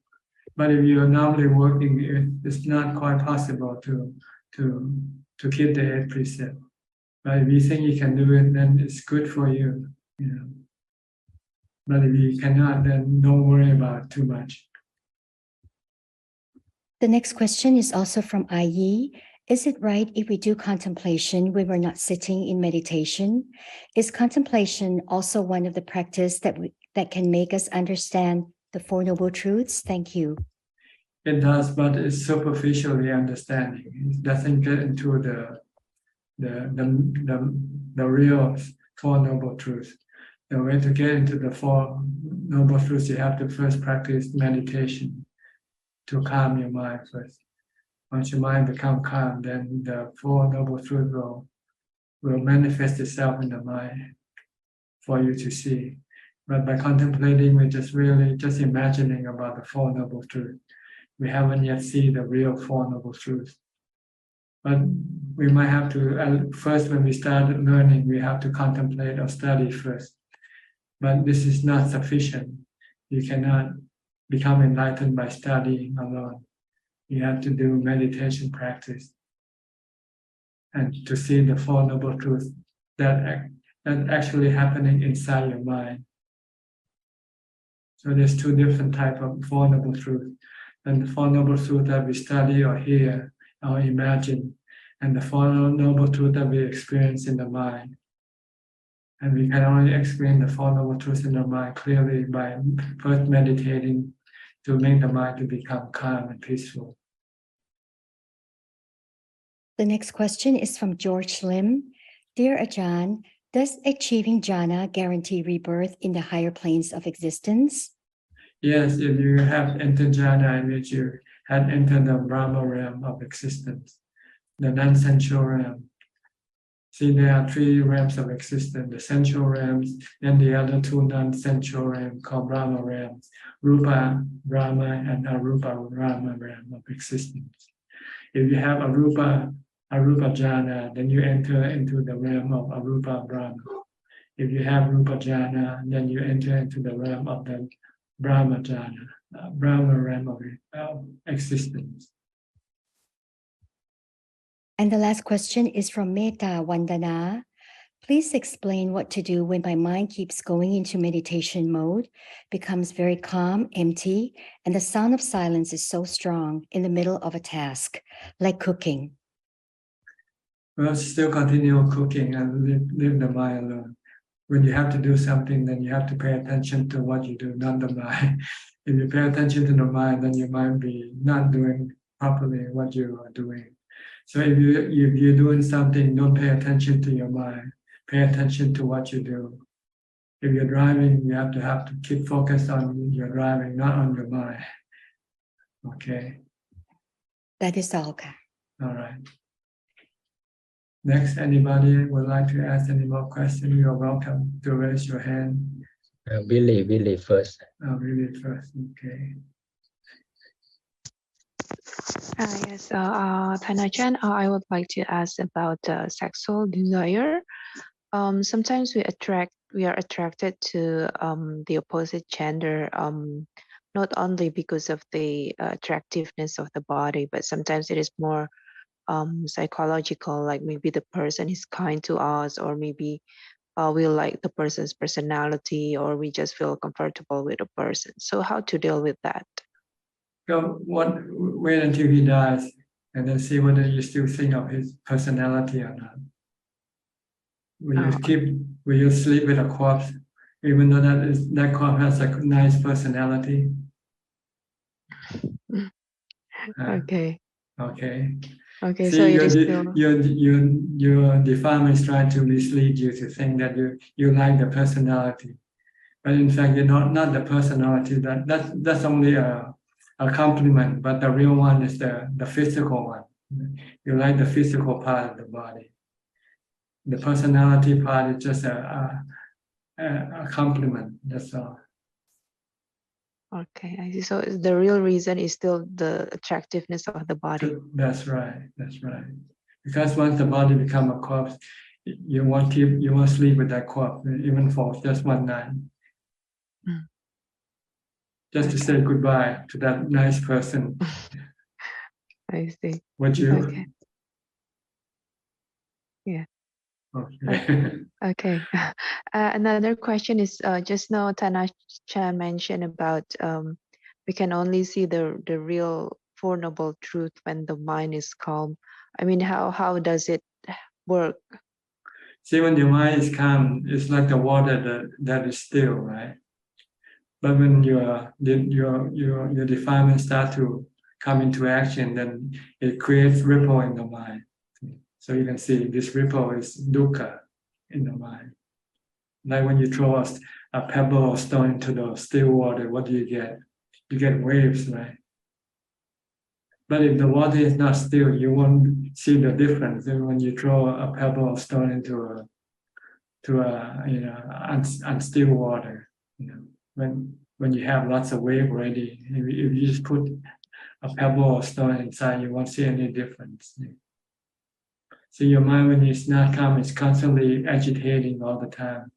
But if you're normally working, it's not quite possible to keep the 8 precepts. But if you think you can do it, then it's good for you. But if you cannot, then don't worry about it too much. The next question is also from Ai. Is it right if we do contemplation when we're not sitting in meditation? Is contemplation also one of the practice that can make us understand the Four Noble Truths? Thank you. It does, but it's superficially understanding. It doesn't get into the real Four Noble Truths. The way to get into the Four Noble Truths, you have to first practice meditation to calm your mind first. Once your mind becomes calm, then the Four Noble Truths will manifest itself in the mind for you to see. But by contemplating, we're just imagining about the Four Noble Truths. We haven't yet seen the real Four Noble Truths. But we might have to, first when we start learning, we have to contemplate or study first. But this is not sufficient. You cannot become enlightened by studying alone. You have to do meditation practice and to see the Four Noble Truths that actually happening inside your mind. So there's 2 different types of Four Noble Truths. And the Four Noble Truths that we study or hear or imagine, and the Four Noble Truths that we experience in the mind. And we can only experience the Four Noble Truths in the mind clearly by first meditating to make the mind to become calm and peaceful. The next question is from George Lim. Dear Ajahn, does achieving jhana guarantee rebirth in the higher planes of existence? Yes, if you have entered jhana, in which you had entered the Brahma realm of existence, the non-sensual realm. See, there are 3 realms of existence, the sensual realms, and the other 2 non-sensual realms called Brahma realms, Rupa Brahma and Arupa Brahma realm of existence. If you have Arupa jhana, then you enter into the realm of Arupa Brahma. If you have Rupa jhana, then you enter into the realm of the Brahma jhana, Brahma realm of existence. And the last question is from Metta Vandana. Please explain what to do when my mind keeps going into meditation mode, becomes very calm, empty, and the sound of silence is so strong in the middle of a task, like cooking. Well, still continue cooking and leave the mind alone. When you have to do something, then you have to pay attention to what you do, not the mind. If you pay attention to the mind, then you might be not doing properly what you are doing. So if you're doing something, don't pay attention to your mind. Pay attention to what you do. If you're driving, you have to keep focused on your driving, not on your mind. Okay. That is all. All right. Next, anybody would like to ask any more questions? You're welcome to raise your hand. Billy first. Billy first. Okay. Yes, Ajahn, I would like to ask about sexual desire. Sometimes we are attracted to the opposite gender, not only because of the attractiveness of the body, but sometimes it is more psychological, like maybe the person is kind to us, or maybe we like the person's personality, or we just feel comfortable with a person. So how to deal with that? So wait until he dies, and then see whether you still think of his personality or not. Will you sleep with a corpse, even though that corpse has a nice personality? Okay. Okay. Okay. See, So it is still... your defilement is trying to mislead you to think that you like the personality, but in fact you're not the personality. That's only a compliment, but the real one is the physical one. You like the physical part of the body. The personality part is just a compliment. That's all. Okay, I see. So the real reason is still the attractiveness of the body. That's right. That's right. Because once the body becomes a corpse, you won't sleep with that corpse even for just one night. just to say goodbye to that nice person. I see. Would you? Okay. Yeah. Okay. Okay. Another question is just now Tanacha mentioned about we can only see the real Four Noble Truth when the mind is calm. I mean, how does it work? See, when your mind is calm, it's like the water that is still, right? But when your defilement start to come into action, then it creates ripple in the mind. So you can see this ripple is dukkha in the mind. Like when you throw a pebble or stone into the still water, what do you get? You get waves, right? But if the water is not still, you won't see the difference. And when you throw a pebble or stone into unstill water, when you have lots of wave already, if you just put a pebble or stone inside, you won't see any difference. So your mind, when it's not calm, it's constantly agitating all the time,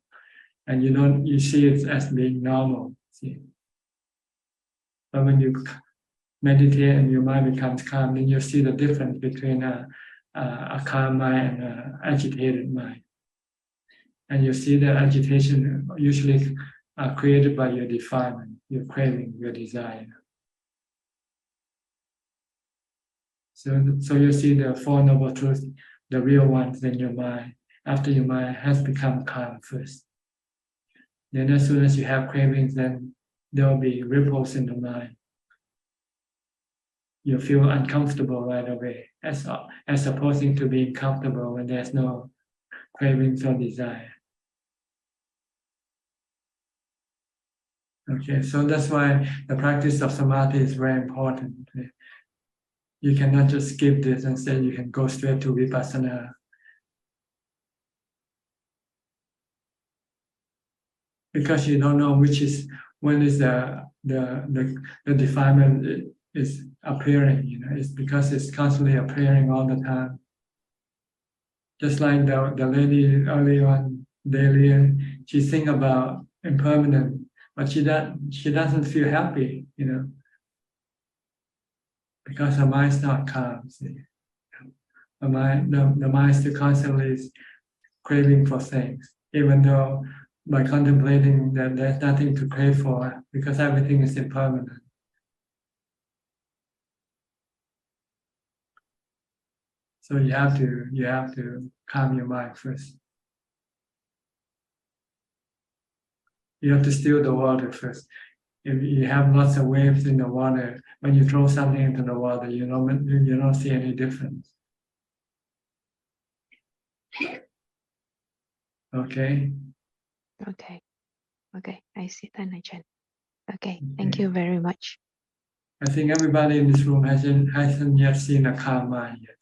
and you see it as being normal. See, but when you meditate and your mind becomes calm, then you see the difference between a calm mind and an agitated mind, and you see that agitation usually created by your defilement, your craving, your desire. So you see the Four Noble Truths, the real ones in your mind, after your mind has become calm first. Then as soon as you have cravings, then there will be ripples in the mind. You feel uncomfortable right away, as opposing to being comfortable when there's no cravings or desire. Okay, so that's why the practice of samadhi is very important. You cannot just skip this and say you can go straight to vipassana. Because you don't know when is the defilement is appearing. It's because it's constantly appearing all the time. Just like the lady early on, Delia, she think about impermanent, but she doesn't feel happy, because her mind's not calm. See, the mind still constantly is craving for things, even though by contemplating that there's nothing to crave for, because everything is impermanent. So you have to calm your mind first. You have to still the water first. If you have lots of waves in the water, when you throw something into the water, you don't see any difference. Okay. Okay, I see, Tanajan. Okay, thank you very much. I think everybody in this room hasn't yet seen a calm mind yet.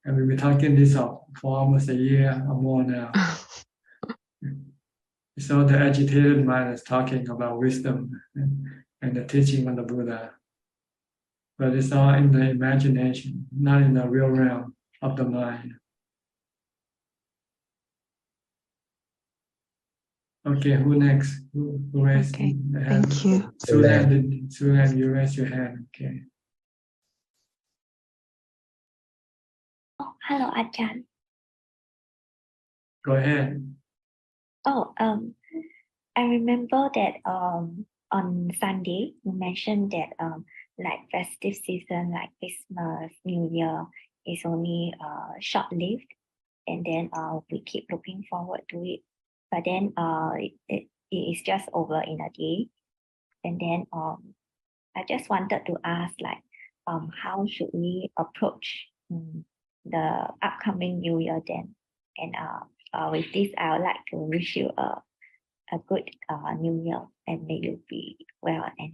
And we've been talking this for almost a year or more now. So the agitated mind is talking about wisdom and the teaching of the Buddha. But it's all in the imagination, not in the real realm of the mind. Okay, who next? Who raised the hand? Thank you. Sulan, you raised your hand. Okay. Oh, hello, Ajahn. Go ahead. Oh, I remember that on Sunday you mentioned that like festive season like Christmas, New Year is only short-lived, and then we keep looking forward to it. But then it is just over in a day. And then I just wanted to ask like how should we approach the upcoming New Year then? And with this, I would like to wish you a good New Year, and may you be well and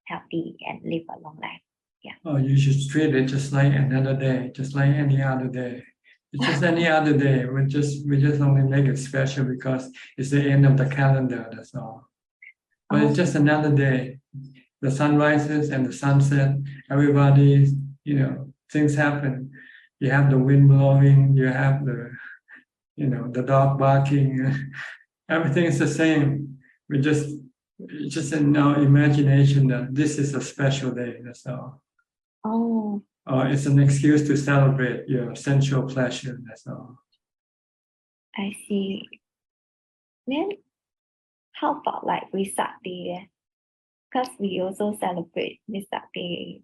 healthy and live a long life. Yeah. Oh, you should treat it just like another day, just like any other day. It's just any other day. We just only make it special because it's the end of the calendar. That's all. But it's just another day. The sun rises and the sunset. Everybody, things happen. You have the wind blowing. You have the dog barking. Everything is the same. We just in our imagination that this is a special day. That's all. Oh, Or it's an excuse to celebrate your sensual pleasure. That's all. I see. Then how about like Vesak Day? Because we also celebrate Vesak Day.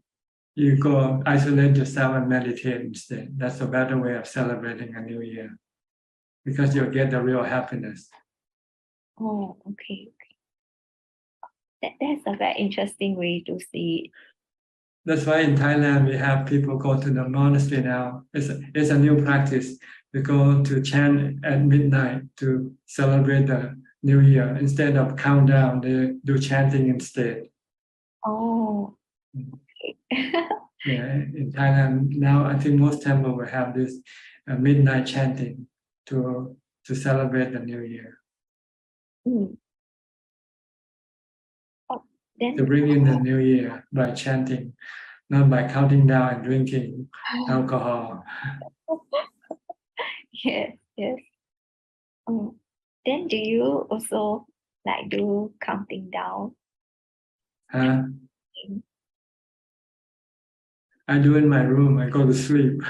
You go isolate yourself and meditate instead. That's a better way of celebrating a new year, because you'll get the real happiness. Oh, okay. That's a very interesting way to see it. That's why in Thailand we have people go to the monastery now. It's a new practice. We go to chant at midnight to celebrate the new year. Instead of countdown, they do chanting instead. Oh. Yeah, in Thailand now, I think most temples will have this midnight chanting to celebrate the new year. Mm. Oh, then To bring in the new year by chanting, not by counting down and drinking alcohol. yes. Then do you also like do counting down? I do in my room. I go to sleep.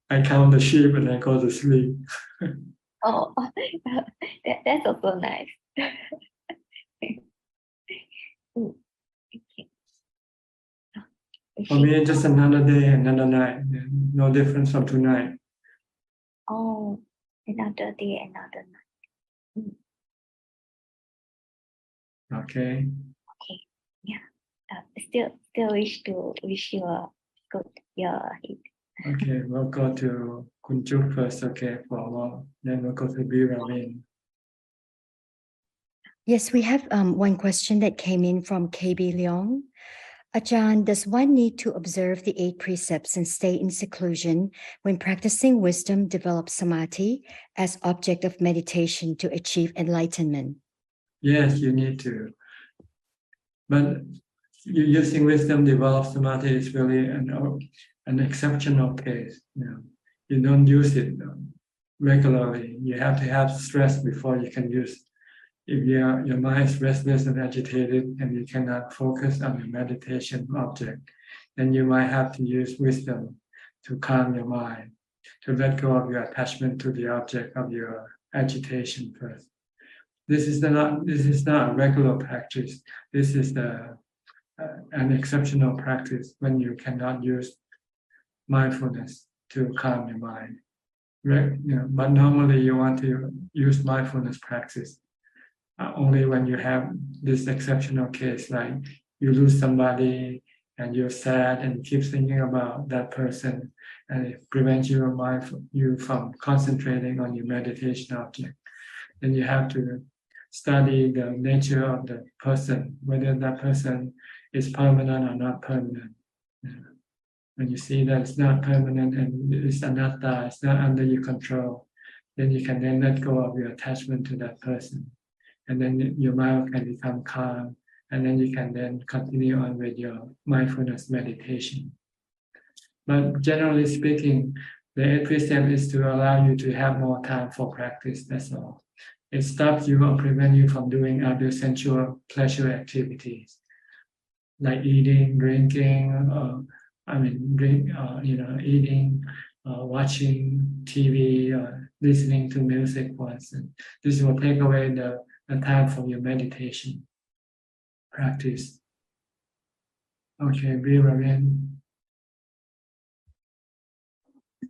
I count the sheep and I go to sleep. Oh, that's also nice. For me, it's just another day, another night. No difference from tonight. Oh, another day, another night. Okay. Okay, yeah. Still wish you a good year ahead. Okay, we'll go to Kunjuk first, okay, for a while. Then we'll go to Biramin. Yes, we have one question that came in from KB Leong. Ajahn, does one need to observe the 8 precepts and stay in seclusion when practicing wisdom, develop samadhi as object of meditation to achieve enlightenment? Yes, you need to. But using wisdom, develop samadhi is really an exceptional case. You don't use it regularly. You have to have stress before you can use it. If your mind is restless and agitated and you cannot focus on your meditation object, then you might have to use wisdom to calm your mind, to let go of your attachment to the object of your agitation first. This is not a regular practice. This is an exceptional practice when you cannot use mindfulness to calm your mind. But normally you want to use mindfulness practice only when you have this exceptional case, like you lose somebody and you're sad and you keep thinking about that person, and it prevents you from concentrating on your meditation object. Then you have to study the nature of the person, whether that person is permanent or not permanent. When you see that it's not permanent and it's anatta, it's not under your control, then you can then let go of your attachment to that person. And then your mind can become calm, and then you can then continue on with your mindfulness meditation. But generally speaking, the 8 precept is to allow you to have more time for practice, that's all. It stops you or prevents you from doing other sensual pleasure activities, like eating, drinking, eating, watching TV, or listening to music once. And this will take away the time from your meditation practice. Okay, Biramin.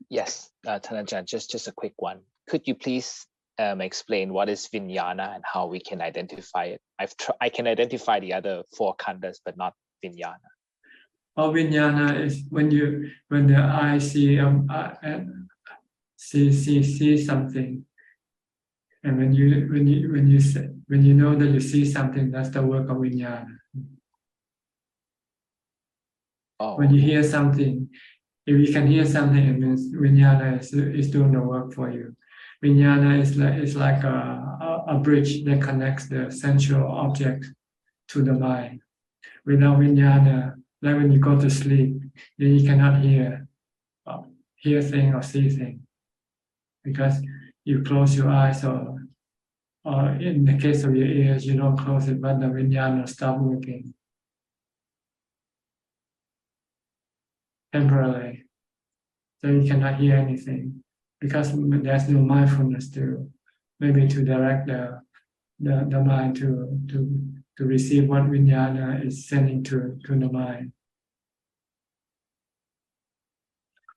Yes, Thanajan, just a quick one. Could you please explain what is vijnana and how we can identify it? I can identify the other 4 khandhas, but not vijnana. Vijnana is when the eye see something, and when you know that you see something, that's the work of vijnana. Oh. When you hear something, if you can hear something, it means vijnana is doing the work for you. Vijnana is like a bridge that connects the sensual object to the mind. Without vijnana, like when you go to sleep, then you cannot hear thing or see thing, because you close your eyes or or in the case of your ears, you don't close it, but the vinyana stop working temporarily. So you cannot hear anything because there's no mindfulness to maybe to direct the mind to receive what vinyana is sending to the mind.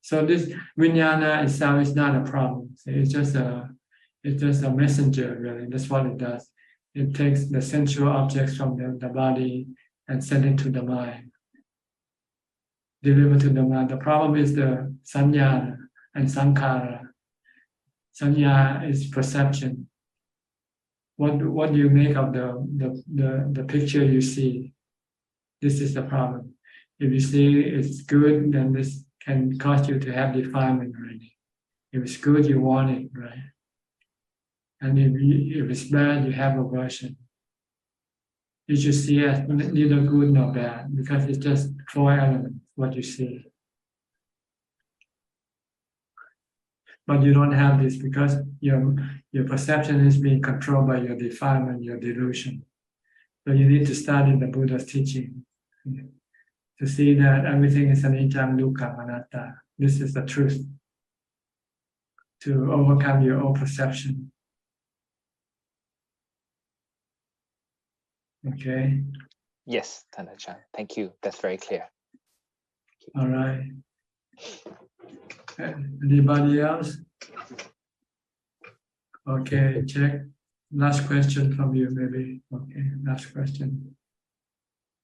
So this vinyana itself is not a problem. It's just a messenger, really. That's what it does. It takes the sensual objects from the body and send it to the mind. Deliver to the mind. The problem is the sanya and sankhara. Sanya is perception. What do you make of the picture you see? This is the problem. If you see it's good, then this can cause you to have defilement already. If it's good, you want it, right? And if it's bad, you have aversion. You should see it as neither good nor bad because it's just four elements, what you see. But you don't have this because your perception is being controlled by your defilement, your delusion. So you need to study the Buddha's teaching to see that everything is anicca, dukkha, anatta. This is the truth. To overcome your own perception. Okay. Yes, Ajahn. Thank you. That's very clear. All right. Anybody else? Okay, check. Last question from you, maybe. Okay, last question.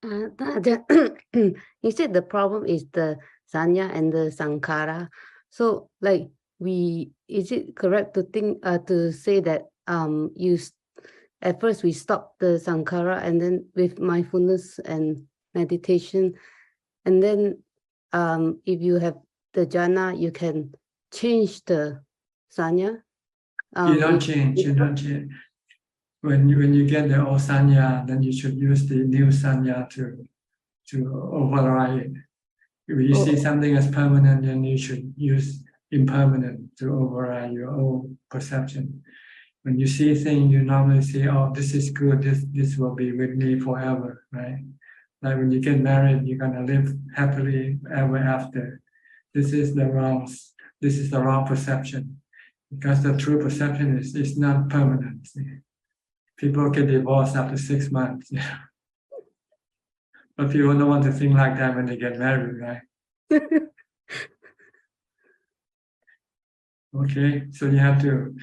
You said the problem is the sanya and the sankhara. So, like, is it correct to think to say that at first we stop the sankhara and then with mindfulness and meditation, and then if you have the jhana, you can change the sanya. You don't change. You don't change. When you get the old sanya, then you should use the new sanya to override it. If you see something as permanent, then you should use impermanent to override your own perception. When you see things, you normally say, "Oh, this is good. This will be with me forever," right? Like when you get married, you're gonna live happily ever after. This is the wrong perception, because the true perception is not permanent. People get divorced after 6 months, but people don't want to think like that when they get married, right? Okay, so you have to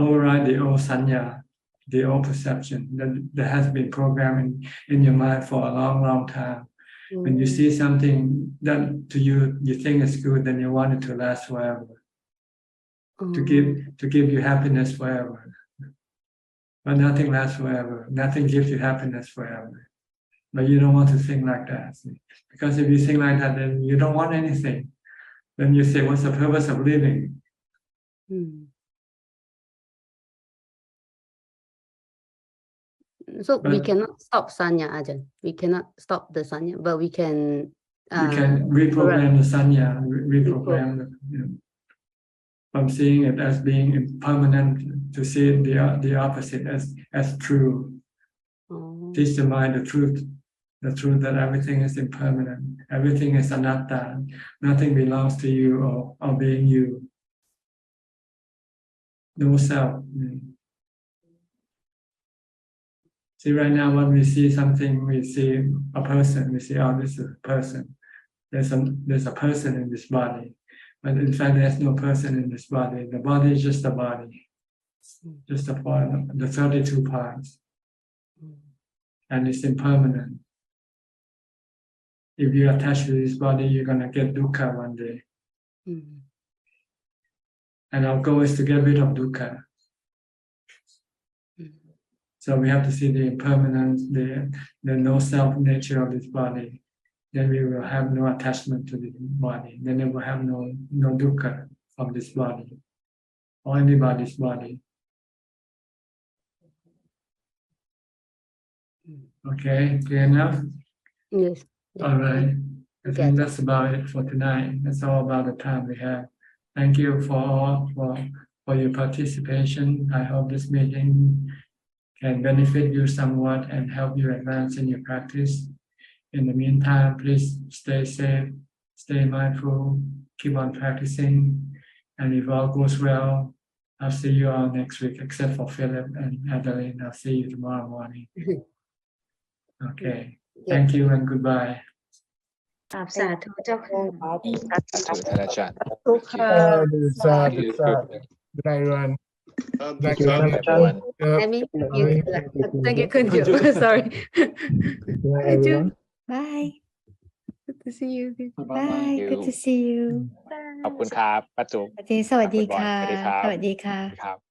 override the old sanya, the old perception that has been programmed in your mind for a long time. When you see something that to you think is good, then you want it to last forever, to give you happiness forever. But nothing lasts forever. Nothing gives you happiness forever. But you don't want to think like that. Because if you think like that, then you don't want anything. Then you say, what's the purpose of living? So we cannot stop sanya, Ajahn. We cannot stop the sanya, but we can... you can reprogram the sanya, from seeing it as being impermanent to see the opposite as true. Teach the mind the truth that everything is impermanent, everything is anatta, nothing belongs to you or being you. No self. See, right now when we see something, we see a person, we say, "Oh, this is a person." There's a person in this body. But in fact, there's no person in this body. The body is just a body, just a part, the 32 parts. And it's impermanent. If you attach to this body, you're going to get dukkha one day. And our goal is to get rid of dukkha. So we have to see the impermanence, the no-self nature of this body. Then we will have no attachment to the body. Then we will have no dukkha from this body or anybody's body. Okay, clear enough? Yes. All right. I think that's about it for tonight. That's all about the time we have. Thank you for for your participation. I hope this meeting can benefit you somewhat and help you advance in your practice. In the meantime, please stay safe, stay mindful, keep on practicing, and if all goes well, I'll see you all next week, except for Philip and Adeline. I'll see you tomorrow morning. Okay. Thank you and goodbye. สาธุเจ้าค่ะ ท่านอาจารย์ ทุกค่ะ Good night, everyone. Thank you, everyone. I mean, thank you, Kunju. Sorry. everyone. Bye. Good to see you. Bye. Good to see you. ขอบคุณครับป้าจุ๊บ สวัสดีค่ะ สวัสดีครับ สวัสดีค่ะ ครับ